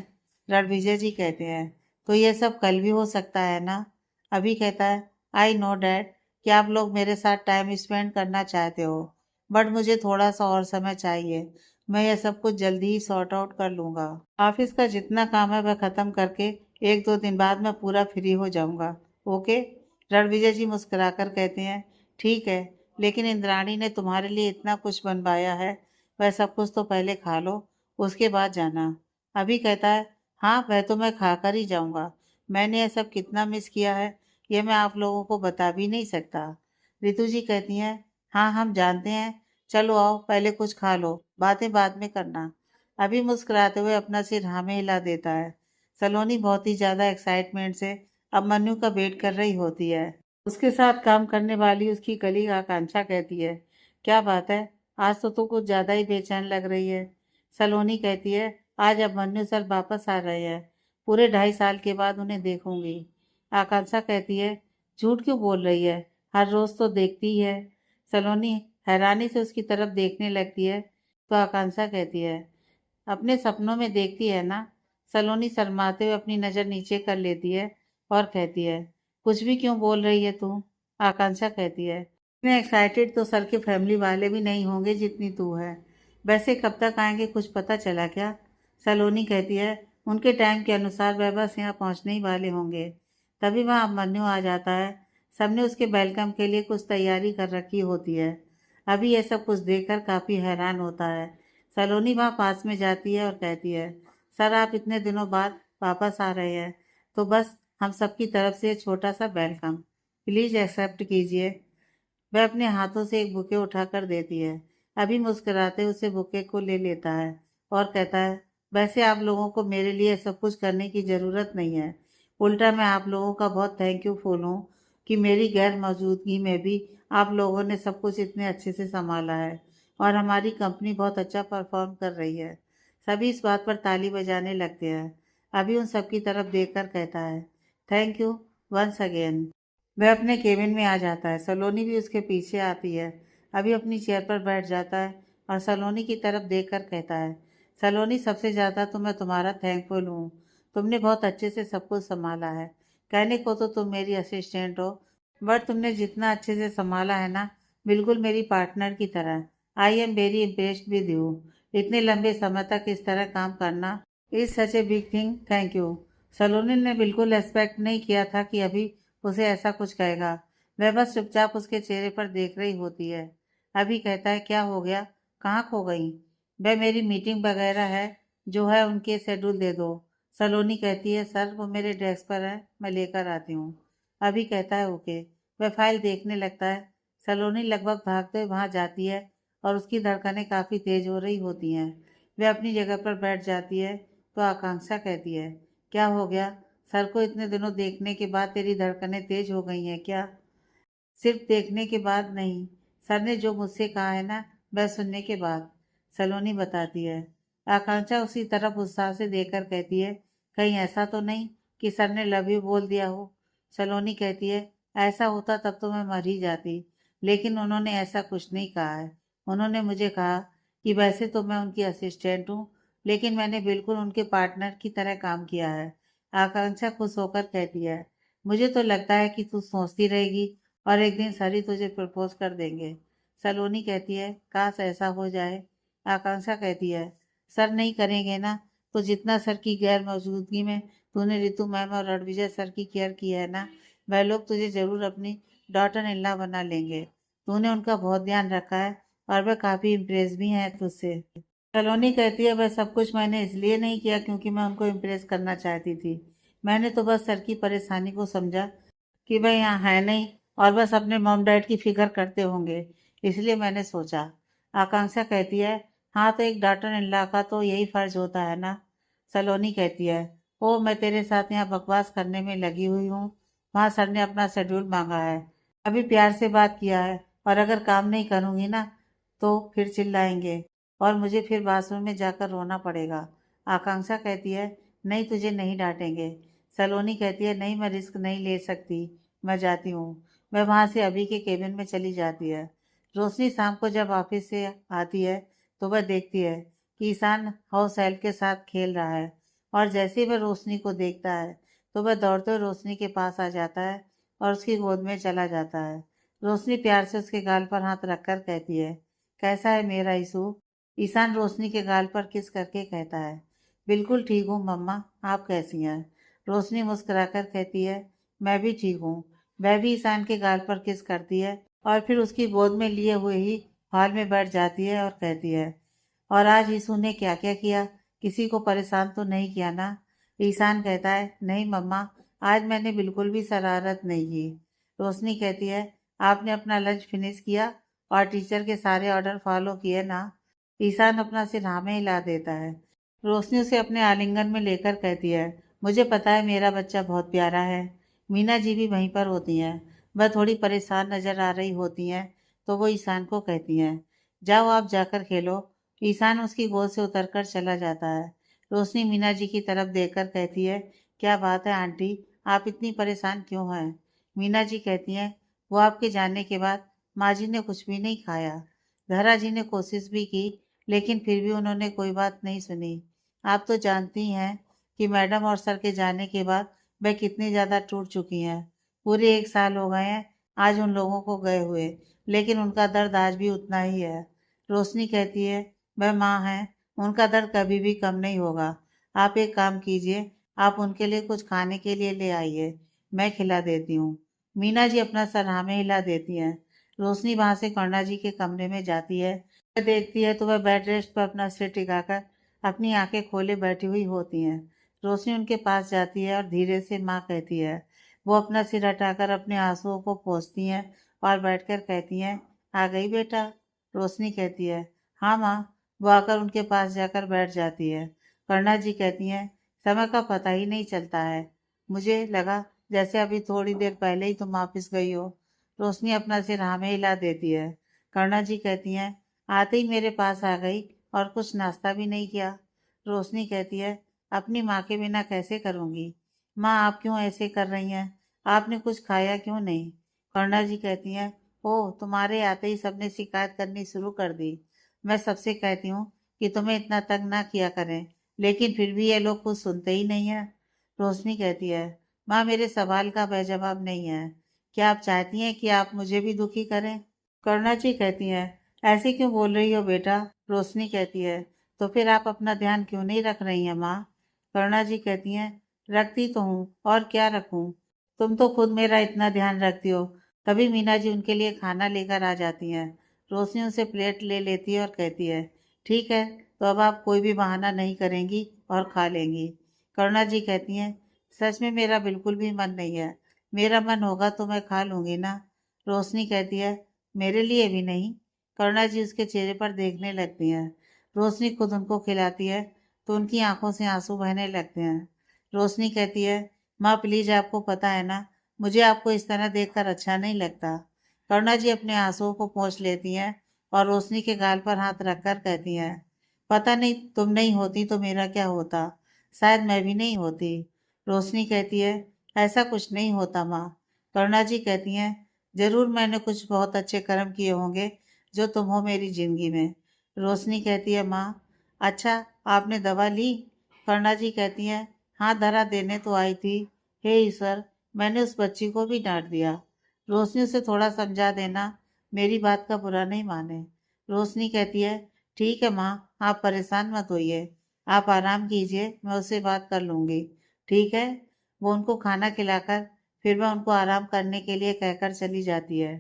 रणविजय जी कहते हैं, तो ये सब कल भी हो सकता है ना? अभी कहता है, आई नो डैड कि आप लोग मेरे साथ टाइम स्पेंड करना चाहते हो, बट मुझे थोड़ा सा और समय चाहिए। मैं यह सब कुछ जल्दी ही सॉर्ट आउट कर लूँगा। ऑफिस का जितना काम है वह ख़त्म करके 1-2 दिन बाद मैं पूरा फ्री हो जाऊँगा। ओके? रणविजय जी मुस्कुराकर कहते हैं, ठीक है, लेकिन इंद्राणी ने तुम्हारे लिए इतना कुछ बनवाया है, वह सब कुछ तो पहले खा लो, उसके बाद जाना। अभी कहता है, हाँ, वह तो मैं खाकर ही जाऊँगा। मैंने यह सब कितना मिस किया है, ये मैं आप लोगों को बता भी नहीं सकता। रितु जी कहती हैं, हाँ, हम जानते हैं। चलो आओ, पहले कुछ खा लो, बातें बाद में करना। अभी मुस्कुराते हुए अपना सिर हाँ में हिला देता है। सलोनी बहुत ही ज़्यादा एक्साइटमेंट से अब मन्नू का वेट कर रही होती है। उसके साथ काम करने वाली उसकी कलीग आकांक्षा कहती है, क्या बात है, आज तो तू कुछ ज़्यादा ही बेचैन लग रही है। सलोनी कहती है, आज अब मन्नू सर वापस आ रहे हैं, पूरे 2.5 साल के बाद उन्हें देखूंगी। आकांक्षा कहती है, झूठ क्यों बोल रही है, हर रोज़ तो देखती ही है। सलोनी हैरानी से उसकी तरफ देखने लगती है, तो आकांक्षा कहती है, अपने सपनों में देखती है ना। सलोनी शर्माते हुए अपनी नज़र नीचे कर लेती है और कहती है, कुछ भी क्यों बोल रही है तू? आकांक्षा कहती है, इतने एक्साइटेड तो सर के फैमिली वाले भी नहीं होंगे जितनी तू है। वैसे कब तक आएंगे, कुछ पता चला क्या? सलोनी कहती है, उनके टाइम के अनुसार वह बस यहाँ पहुँचने ही वाले होंगे। तभी वहाँ मन्नू आ जाता है। सबने उसके वेलकम के लिए कुछ तैयारी कर रखी होती है। अभी यह सब कुछ देखकर काफ़ी हैरान होता है। सलोनी वहाँ पास में जाती है और कहती है, सर आप इतने दिनों बाद वापस आ रहे हैं, तो बस हम सबकी तरफ से छोटा सा वेलकम प्लीज़ एक्सेप्ट कीजिए। वह अपने हाथों से एक बुके उठाकर देती है। अभी मुस्कुराते उसे बुके को ले लेता है और कहता है, वैसे आप लोगों को मेरे लिए सब कुछ करने की ज़रूरत नहीं है। उल्टा मैं आप लोगों का बहुत थैंकफुल हूँ कि मेरी गैर मौजूदगी में भी आप लोगों ने सब कुछ इतने अच्छे से संभाला है और हमारी कंपनी बहुत अच्छा परफॉर्म कर रही है। सभी इस बात पर ताली बजाने लगते हैं। अभी उन सबकी तरफ देखकर कहता है, थैंक यू वंस अगेन। वह अपने केबिन में आ जाता है। सलोनी भी उसके पीछे आती है। अभी अपनी चेयर पर बैठ जाता है और सलोनी की तरफ देखकर कहता है, सलोनी सबसे ज़्यादा तो मैं तुम्हारा थैंकफुल हूँ। तुमने बहुत अच्छे से सब कुछ संभाला है। कहने को तो तुम मेरी असिस्टेंट हो, बट तुमने जितना अच्छे से संभाला है ना, बिल्कुल मेरी पार्टनर की तरह। I am very impressed with you. इतने लंबे समय तक इस तरह काम करना is such a big thing, thank you. Saloni ने बिल्कुल एक्सपेक्ट नहीं किया था कि अभी उसे ऐसा कुछ कहेगा। वह बस चुपचाप उसके चेहरे पर देख रही होती है। अभी कहता है, क्या हो गया, कहाँ खो गई? वह मेरी मीटिंग वगैरह है जो है उनके शेड्यूल दे दो। सलोनी कहती है, सर वो मेरे डेस्क पर है, मैं लेकर आती हूँ। अभी कहता है, ओके। वह फाइल देखने लगता है। सलोनी लगभग भागते हुए वहां जाती है और उसकी धड़कनें काफ़ी तेज हो रही होती हैं। वह अपनी जगह पर बैठ जाती है तो आकांक्षा कहती है, क्या हो गया? सर को इतने दिनों देखने के बाद तेरी धड़कनें तेज हो गई हैं क्या? सिर्फ देखने के बाद नहीं, सर ने जो मुझसे कहा है ना, वह सुनने के बाद, सलोनी बताती है। आकांक्षा उसी तरफ उत्साह से देखकर कहती है, कहीं ऐसा तो नहीं कि सर ने लव यू बोल दिया हो? सलोनी कहती है, ऐसा होता तब तो मैं मर ही जाती, लेकिन उन्होंने ऐसा कुछ नहीं कहा है। उन्होंने मुझे कहा कि वैसे तो मैं उनकी असिस्टेंट हूँ, लेकिन मैंने बिल्कुल उनके पार्टनर की तरह काम किया है। आकांक्षा खुश होकर कहती है, मुझे तो लगता है कि तू सोचती रहेगी और एक दिन सर ही तुझे प्रपोज कर देंगे। सलोनी कहती है, काश ऐसा हो जाए। आकांक्षा कहती है, सर नहीं करेंगे ना, तो जितना सर की गैर मौजूदगी में तूने रितु मैम और रणविजय सर की केयर की है ना, वह लोग तुझे जरूर अपनी डॉटर इन लॉ बना लेंगे। तूने उनका बहुत ध्यान रखा है और वह काफी इम्प्रेस भी हैं तुझसे। सलोनी कहती है, वह सब कुछ मैंने इसलिए नहीं किया क्योंकि मैं उनको इम्प्रेस करना चाहती थी। मैंने तो बस सर की परेशानी को समझा कि वह यहाँ है नहीं और बस अपने मॉम डैड की फिक्र करते होंगे, इसलिए मैंने सोचा। आकांक्षा कहती है, हाँ तो एक डॉटर इन लॉ का तो यही फर्ज होता है ना। सलोनी कहती है, ओ मैं तेरे साथ यहाँ बकवास करने में लगी हुई हूँ। वहाँ सर ने अपना शेड्यूल मांगा है, अभी प्यार से बात किया है, और अगर काम नहीं करूँगी ना तो फिर चिल्लाएंगे और मुझे फिर बाथरूम में जाकर रोना पड़ेगा। आकांक्षा कहती है, नहीं तुझे नहीं डांटेंगे। सलोनी कहती है, नहीं मैं रिस्क नहीं ले सकती, मैं जाती हूँ। वह वहाँ से अभी के केबिन में चली जाती है। रोशनी शाम को जब ऑफिस से आती है तो वह देखती है कि ईशान हाउस हेल्प के साथ खेल रहा है, और जैसे ही वह रोशनी को देखता है तो वह दौड़ते हुए रोशनी के पास आ जाता है और उसकी गोद में चला जाता है। रोशनी प्यार से उसके गाल पर हाथ रखकर कहती है, कैसा है मेरा ईशु? ईशान रोशनी के गाल पर किस करके कहता है, बिल्कुल ठीक हूँ मम्मा, आप कैसी हैं? रोशनी मुस्कुराकर कहती है, मैं भी ठीक हूँ। वह भी ईशान के गाल पर किस करती है और फिर उसकी गोद में लिए हुए ही हॉल में बैठ जाती है और कहती है, और आज ईशु ने क्या क्या किया, किसी को परेशान तो नहीं किया ना? ईशान कहता है, नहीं मम्मा, आज मैंने बिल्कुल भी शरारत नहीं की। रोशनी कहती है, आपने अपना लंच फिनिश किया और टीचर के सारे ऑर्डर फॉलो किए ना? ईशान अपना सिर हाँ में हिला देता है। रोशनी उसे अपने आलिंगन में लेकर कहती है, मुझे पता है मेरा बच्चा बहुत प्यारा है। मीना जी भी वहीं पर होती हैं। वह थोड़ी परेशान नजर आ रही होती हैं तो वो ईशान को कहती हैं, जाओ आप जाकर खेलो। ईशान उसकी गोद से उतरकर चला जाता है। रोशनी मीना जी की तरफ देखकर कहती है, क्या बात है आंटी, आप इतनी परेशान क्यों हैं? मीना जी कहती हैं, वो आपके जाने के बाद माँ जी ने कुछ भी नहीं खाया। धरा जी ने कोशिश भी की, लेकिन फिर भी उन्होंने कोई बात नहीं सुनी। आप तो जानती हैं कि मैडम और सर के जाने के बाद वह कितनी ज़्यादा टूट चुकी हैं। पूरे 1 साल हो गए हैं आज उन लोगों को गए हुए, लेकिन उनका दर्द आज भी उतना ही है। रोशनी कहती है, वह माँ है, उनका दर्द कभी भी कम नहीं होगा। आप एक काम कीजिए, आप उनके लिए कुछ खाने के लिए ले आइए, मैं खिला देती हूँ। मीना जी अपना सर हाँ में हिला देती हैं। रोशनी वहां से करुणा जी के कमरे में जाती है। वह देखती है तो वह बेड रेस्ट पर अपना सिर टिकाकर अपनी आंखें खोले बैठी हुई होती हैं। रोशनी उनके पास जाती है और धीरे से माँ कहती है। वो अपना सिर हटाकर अपने आंसुओं को पोंछती हैं और बैठकर कहती हैं, आ गई बेटा? रोशनी कहती है, हाँ माँ। वो आकर उनके पास जाकर बैठ जाती है। करुणा जी कहती हैं, समय का पता ही नहीं चलता है, मुझे लगा जैसे अभी थोड़ी देर पहले ही तुम वापिस गई हो। रोशनी अपना सिर हाँ में हिला देती है। करुणा जी कहती हैं, आते ही मेरे पास आ गई और कुछ नाश्ता भी नहीं किया। रोशनी कहती है, अपनी माँ के बिना कैसे करूँगी? माँ आप क्यों ऐसे कर रही हैं? आपने कुछ खाया क्यों नहीं? करुणा जी कहती हैं, ओह तुम्हारे आते ही सबने शिकायत करनी शुरू कर दी। मैं सबसे कहती हूँ कि तुम्हें इतना तंग ना किया करें, लेकिन फिर भी ये लोग कुछ सुनते ही नहीं है। रोशनी कहती है, माँ मेरे सवाल का बेजवाब नहीं है, क्या आप चाहती हैं कि आप मुझे भी दुखी करें? करुणा जी कहती हैं, ऐसे क्यों बोल रही हो बेटा? रोशनी कहती है, तो फिर आप अपना ध्यान क्यों नहीं रख रही हैं माँ? करुणा जी कहती हैं, रखती तो हूँ और क्या रखूँ? तुम तो खुद मेरा इतना ध्यान रखती हो। कभी मीना जी उनके लिए खाना लेकर आ जाती हैं। रोशनी उनसे प्लेट ले लेती है और कहती है, ठीक है, तो अब आप कोई भी बहाना नहीं करेंगी और खा लेंगी। करुणा जी कहती हैं, सच में मेरा बिल्कुल भी मन नहीं है। मेरा मन होगा तो मैं खा लूंगी ना। रोशनी कहती है, मेरे लिए भी नहीं। करुणा जी उसके चेहरे पर देखने लगती हैं। रोशनी खुद उनको खिलाती है तो उनकी आंखों से आंसू बहने लगते हैं। रोशनी कहती है, माँ प्लीज, आपको पता है ना, मुझे आपको इस तरह देखकर अच्छा नहीं लगता। करुणा जी अपने आंसुओं को पोंछ लेती हैं और रोशनी के गाल पर हाथ रखकर कहती हैं, पता नहीं, तुम नहीं होती तो मेरा क्या होता। शायद मैं भी नहीं होती। रोशनी कहती है, ऐसा कुछ नहीं होता माँ। करुणा जी कहती हैं, जरूर मैंने कुछ बहुत अच्छे कर्म किए होंगे जो तुम हो मेरी जिंदगी में। रोशनी कहती है, माँ, अच्छा, आपने दवा ली? करुणा जी कहती हैं, हाँ, धरा देने तो आई थी। हे ईश्वर, मैंने उस बच्ची को भी डांट दिया। रोशनी उसे थोड़ा समझा देना, मेरी बात का बुरा नहीं माने। रोशनी कहती है, ठीक है माँ, आप परेशान मत होइए। आप आराम कीजिए, मैं उससे बात कर लूँगी। ठीक है। वो उनको खाना खिलाकर फिर वह उनको आराम करने के लिए कहकर चली जाती है।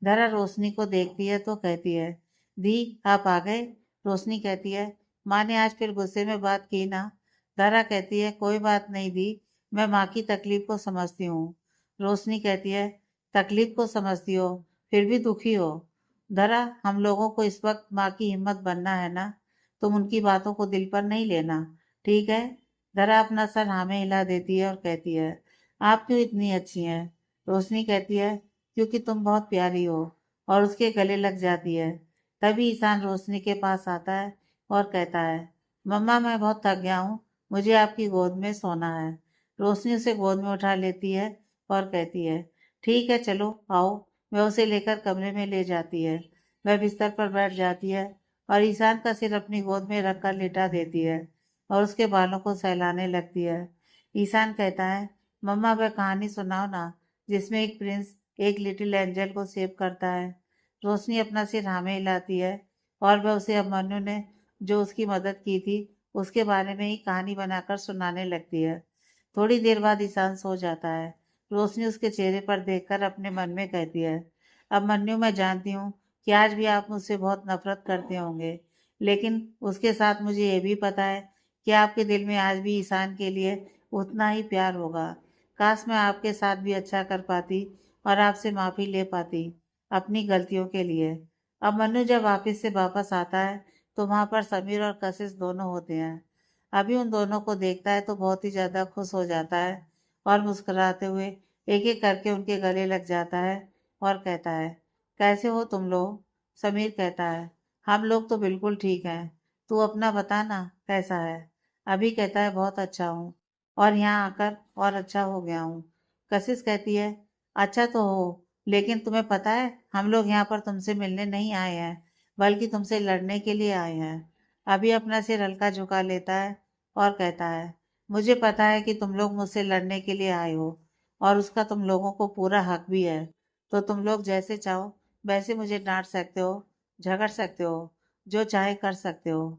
धरा रोशनी को देखती है तो कहती है, दी, आप आ गए? रोशनी कहती है, माँ ने आज फिर गुस्से में बात की ना। धरा कहती है, कोई बात नहीं दी, मैं माँ की तकलीफ को समझती हूँ। रोशनी कहती है, तकलीफ को समझती हो, फिर भी दुखी हो। धरा, हम लोगों को इस वक्त माँ की हिम्मत बनना है ना। तुम उनकी बातों को दिल पर नहीं लेना, ठीक है। धरा अपना सर हाँ में हिला देती है और कहती है, आप क्यों इतनी अच्छी हैं? रोशनी कहती है, क्योंकि तुम बहुत प्यारी हो। और उसके गले लग जाती है। तभी ईशान रोशनी के पास आता है और कहता है, मम्मा, मैं बहुत थक गया हूँ, मुझे आपकी गोद में सोना है। रोशनी उसे गोद में उठा लेती है और कहती है, ठीक है, चलो आओ। वह उसे लेकर कमरे में ले जाती है। वह बिस्तर पर बैठ जाती है और ईशान का सिर अपनी गोद में रखकर लिटा देती है और उसके बालों को सहलाने लगती है। ईशान कहता है, मम्मा, वह कहानी सुनाओ ना, जिसमें एक प्रिंस एक लिटिल एंजल को सेव करता है। रोशनी अपना सिर हाँ में हिलाती है और वह उसे अभिमन्यु ने जो उसकी मदद की थी उसके बारे में ही कहानी बनाकर सुनाने लगती है। थोड़ी देर बाद ईशान सो जाता है। रोशनी उसके चेहरे पर देखकर अपने मन में कहती है, अभिमन्यु, मैं जानती हूँ कि आज भी आप मुझसे बहुत नफरत करते होंगे, लेकिन उसके साथ मुझे ये भी पता है कि आपके दिल में आज भी ईशान के लिए उतना ही प्यार होगा। काश मैं आपके साथ भी अच्छा कर पाती और आपसे माफ़ी ले पाती अपनी गलतियों के लिए। अब मन्नू जब ऑफिस से वापस आता है तो वहाँ पर समीर और कशिश दोनों होते हैं। अभी उन दोनों को देखता है तो बहुत ही ज़्यादा खुश हो जाता है और मुस्कुराते हुए एक एक करके उनके गले लग जाता है और कहता है, कैसे हो तुम लोग? समीर कहता है, हम लोग तो बिल्कुल ठीक हैं, तू अपना बता ना, कैसा है? अभी कहता है, बहुत अच्छा हूँ और यहाँ आकर और अच्छा हो गया हूँ। कशिश कहती है, अच्छा तो हो, लेकिन तुम्हें पता है हम लोग यहाँ पर तुमसे मिलने नहीं आए हैं, बल्कि तुमसे लड़ने के लिए आए हैं। अभी अपना सिर हल्का झुका लेता है और कहता है, मुझे पता है कि तुम लोग मुझसे लड़ने के लिए आए हो और उसका तुम लोगों को पूरा हक भी है। तो तुम लोग जैसे चाहो वैसे मुझे डांट सकते हो, झगड़ सकते हो, जो चाहे कर सकते हो।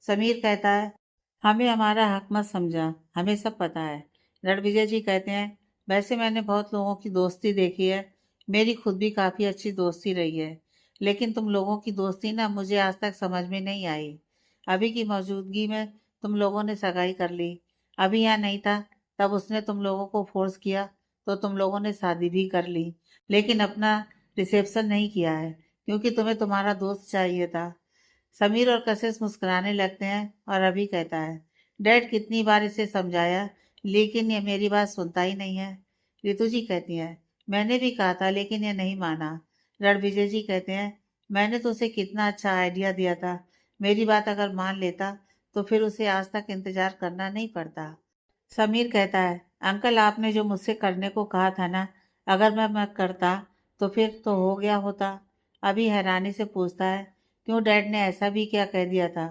समीर कहता है, हमें हमारा हक मत समझा, हमें सब पता है। रणविजय जी कहते हैं, वैसे मैंने बहुत लोगों की दोस्ती देखी है, मेरी खुद भी काफ़ी अच्छी दोस्ती रही है, लेकिन तुम लोगों की दोस्ती ना मुझे आज तक समझ में नहीं आई। अभी की मौजूदगी में तुम लोगों ने सगाई कर ली। अभी यहाँ नहीं था तब उसने तुम लोगों को फोर्स किया तो तुम लोगों ने शादी भी कर ली, लेकिन अपना रिसेप्शन नहीं किया है क्योंकि तुम्हें तुम्हारा दोस्त चाहिए था। समीर और कशिश मुस्कुराने लगते हैं और अभी कहता है, डैड, कितनी बार इसे समझाया लेकिन ये मेरी बात सुनता ही नहीं है। रितु जी कहती है, मैंने भी कहा था लेकिन ये नहीं माना। रणविजय जी कहते हैं, मैंने तो उसे कितना अच्छा आइडिया दिया था, मेरी बात अगर मान लेता तो फिर उसे आज तक इंतजार करना नहीं पड़ता। समीर कहता है, अंकल, आपने जो मुझसे करने को कहा था ना, अगर मैं करता तो फिर तो हो गया होता। अभी हैरानी से पूछता है, क्यों, डैड ने ऐसा भी क्या कह दिया था?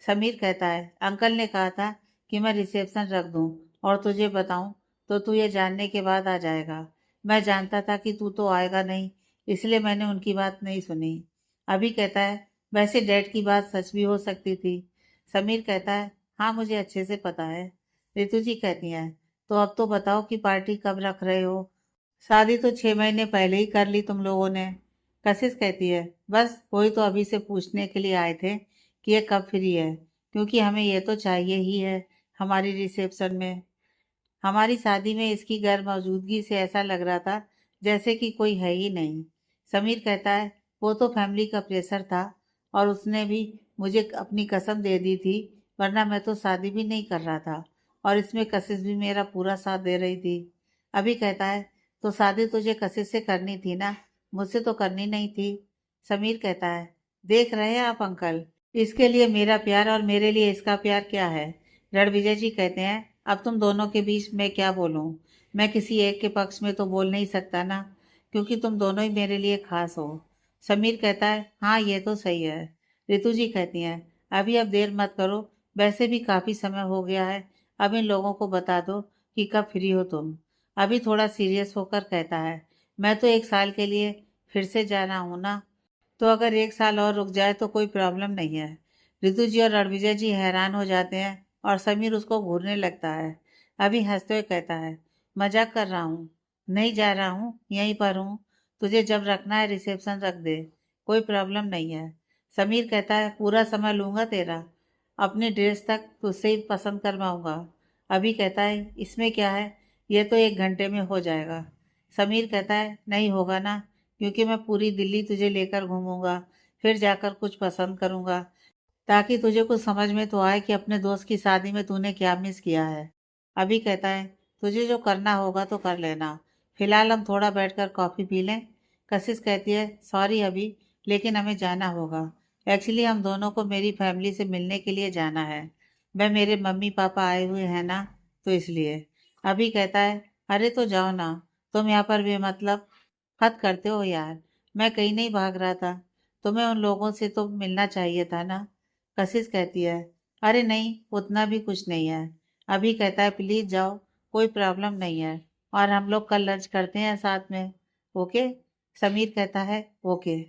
समीर कहता है, अंकल ने कहा था कि मैं रिसेप्शन रख दूं और तुझे बताऊं तो तू ये जानने के बाद आ जाएगा। मैं जानता था कि तू तो आएगा नहीं, इसलिए मैंने उनकी बात नहीं सुनी। अभी कहता है, वैसे डैड की बात सच भी हो सकती थी। समीर कहता है, हाँ, मुझे अच्छे से पता है। रितु जी कहती हैं, तो अब तो बताओ कि पार्टी कब रख रहे हो शादी तो 6 महीने पहले ही कर ली तुम लोगों ने। कशिश कहती है, बस वही तो अभी से पूछने के लिए आए थे कि ये कब फ्री है, क्योंकि हमें ये तो चाहिए ही है हमारी रिसेप्शन में। हमारी शादी में इसकी गैर मौजूदगी से ऐसा लग रहा था जैसे कि कोई है ही नहीं। समीर कहता है, वो तो फैमिली का प्रेशर था, और उसने भी मुझे अपनी कसम दे दी थी, वरना मैं तो शादी भी नहीं कर रहा था, और इसमें कशिश भी मेरा पूरा साथ दे रही थी। अभी कहता है, तो शादी तुझे कशिश से करनी थी ना, मुझसे तो करनी नहीं थी। समीर कहता है, देख रहे हैं आप अंकल, इसके लिए मेरा प्यार और मेरे लिए इसका प्यार क्या है। रणविजय जी कहते हैं, अब तुम दोनों के बीच में क्या बोलूं, मैं किसी एक के पक्ष में तो बोल नहीं सकता ना, क्योंकि तुम दोनों ही मेरे लिए खास हो। समीर कहता है, हाँ ये तो सही है। ऋतु जी कहती हैं, अभी अब देर मत करो, वैसे भी काफ़ी समय हो गया है, अब इन लोगों को बता दो कि कब फ्री हो तुम। अभी थोड़ा सीरियस होकर कहता है, मैं तो 1 साल के लिए फिर से जाना हूँ ना, तो अगर 1 साल और रुक जाए तो कोई प्रॉब्लम नहीं है। ऋतु जी और रणविजय जी हैरान हो जाते हैं, और समीर उसको घूरने लगता है। अभी हंसते हुए कहता है, मजाक कर रहा हूँ, नहीं जा रहा हूँ, यहीं पर हूँ, तुझे जब रखना है रिसेप्शन रख दे, कोई प्रॉब्लम नहीं है। समीर कहता है, पूरा समय लूँगा तेरा, अपनी ड्रेस तक तुझसे ही पसंद करवाऊँगा। अभी कहता है, इसमें क्या है, ये तो 1 घंटे में हो जाएगा। समीर कहता है, नहीं होगा ना, क्योंकि मैं पूरी दिल्ली तुझे लेकर घूमूंगा, फिर जाकर कुछ पसंद करूंगा, ताकि तुझे कुछ समझ में तो आए कि अपने दोस्त की शादी में तूने क्या मिस किया है। अभी कहता है, तुझे जो करना होगा तो कर लेना, फिलहाल हम थोड़ा बैठकर कॉफ़ी पी लें। कशिश कहती है, सॉरी अभी, लेकिन हमें जाना होगा। एक्चुअली हम दोनों को मेरी फैमिली से मिलने के लिए जाना है, मैं मेरे मम्मी पापा आए हुए हैं ना, तो इसलिए। अभी कहता है, अरे तो जाओ ना, तुम यहाँ पर बेमतलब हद करते हो यार, मैं कहीं नहीं भाग रहा था, तुम्हें उन लोगों से तो मिलना चाहिए था ना। कशिश कहती है, अरे नहीं, उतना भी कुछ नहीं है। अभी कहता है, प्लीज जाओ, कोई प्रॉब्लम नहीं है, और हम लोग कल लंच करते हैं साथ में, ओके। समीर कहता है, ओके।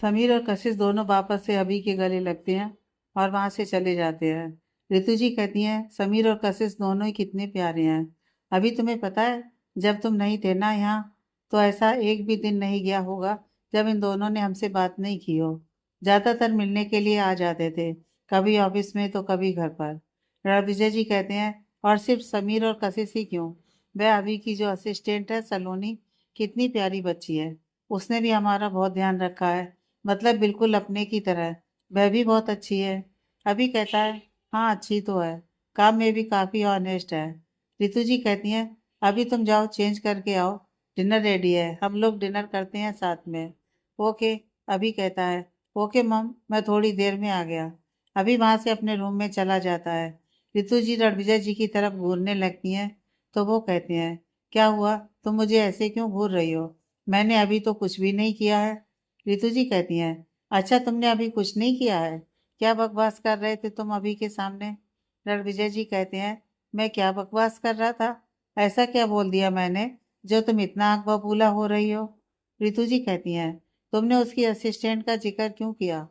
समीर और कशिश दोनों वापस से अभी के गले लगते हैं और वहां से चले जाते हैं। ऋतु जी कहती हैं, समीर और कशिश दोनों ही कितने प्यारे हैं। अभी तुम्हें पता है, जब तुम नहीं थे ना यहाँ, तो ऐसा एक भी दिन नहीं गया होगा जब इन दोनों ने हमसे बात नहीं की हो। ज़्यादातर मिलने के लिए आ जाते थे, कभी ऑफिस में तो कभी घर पर। रणविजय जी कहते हैं, और सिर्फ समीर और कशिश ही क्यों, वह अभी की जो असिस्टेंट है सलोनी, कितनी प्यारी बच्ची है, उसने भी हमारा बहुत ध्यान रखा है, मतलब बिल्कुल अपने की तरह। वह भी बहुत अच्छी है। अभी कहता है, हाँ अच्छी तो है, काम में भी काफ़ी ऑनेस्ट है। रितु जी कहती हैं, अभी तुम जाओ चेंज करके आओ, डिनर रेडी है, हम लोग डिनर करते हैं साथ में, ओके। अभी कहता है, ओके मम, मैं थोड़ी देर में आ गया। अभी वहां से अपने रूम में चला जाता है। रितु जी रणविजय जी की तरफ घूरने लगती हैं, तो वो कहते हैं, क्या हुआ, तुम मुझे ऐसे क्यों घूर रही हो, मैंने अभी तो कुछ भी नहीं किया है। रितु जी कहती हैं, अच्छा तुमने अभी कुछ नहीं किया है, क्या बकवास कर रहे थे तुम अभी के सामने। रणविजय जी कहते हैं, मैं क्या बकवास कर रहा था, ऐसा क्या बोल दिया मैंने जो तुम इतना आग बबूला हो रही हो। रितु जी कहती हैं, तुमने उसकी असिस्टेंट का जिक्र क्यों किया।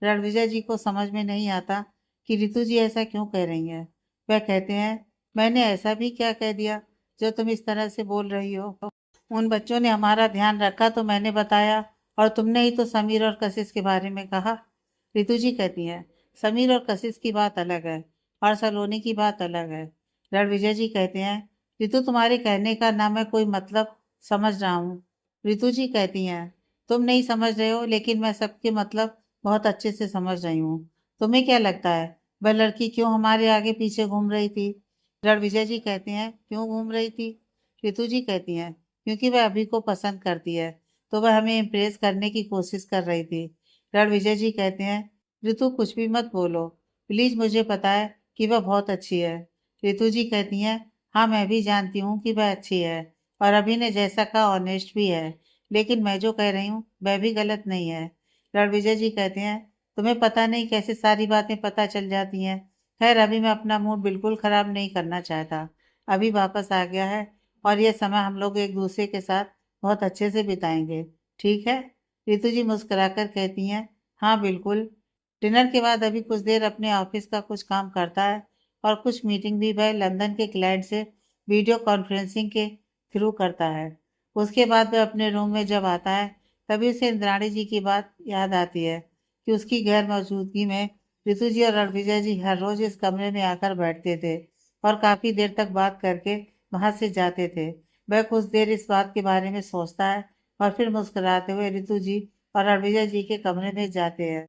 रणविजय जी को समझ में नहीं आता कि रितु जी ऐसा क्यों कह रही हैं। वह कहते हैं, मैंने ऐसा भी क्या कह दिया जो तुम इस तरह से बोल रही हो। उन बच्चों ने हमारा ध्यान रखा तो मैंने बताया, और तुमने ही तो समीर और कशिश के बारे में कहा। रितु जी कहती हैं, समीर और कशिश की बात अलग है, और सलोनी की बात अलग है। रणविजय जी कहते हैं, रितु तुम्हारे कहने का ना मैं कोई मतलब समझ रहा हूँ। रितु जी कहती हैं, तुम नहीं समझ रहे हो, लेकिन मैं सबके मतलब बहुत अच्छे से समझ रही हूँ। तुम्हें क्या लगता है, वह लड़की क्यों हमारे आगे पीछे घूम रही थी। रणविजय जी कहते हैं, क्यों घूम रही थी। रितु जी कहती हैं, क्योंकि वह अभी को पसंद करती है, तो वह हमें इम्प्रेस करने की कोशिश कर रही थी। रणविजय जी कहते हैं, ऋतु कुछ भी मत बोलो, प्लीज, मुझे पता है कि वह बहुत अच्छी है। ऋतु जी कहती हैं, हाँ मैं भी जानती हूँ कि वह अच्छी है, और अभी ने जैसा कहा ऑनेस्ट भी है, लेकिन मैं जो कह रही हूँ वह भी गलत नहीं है। रणविजय जी कहते हैं, तुम्हें पता नहीं कैसे सारी बातें पता चल जाती हैं। खैर अभी मैं अपना मूड बिल्कुल खराब नहीं करना चाहता, अभी वापस आ गया है, और यह समय हम लोग एक दूसरे के साथ बहुत अच्छे से बिताएंगे, ठीक है। रितु जी मुस्कुराकर कहती हैं, हाँ बिल्कुल। डिनर के बाद अभी कुछ देर अपने ऑफिस का कुछ काम करता है, और कुछ मीटिंग भी वह लंदन के क्लाइंट से वीडियो कॉन्फ्रेंसिंग के थ्रू करता है। उसके बाद वह अपने रूम में जब आता है तभी उसे इंद्राणी जी की बात याद आती है कि उसकी गैर मौजूदगी में ऋतु जी और रणविजय जी हर रोज इस कमरे में आकर बैठते थे और काफी देर तक बात करके वहां से जाते थे। वह कुछ देर इस बात के बारे में सोचता है और फिर मुस्कुराते हुए ऋतु जी और रणविजय जी के कमरे में जाते हैं।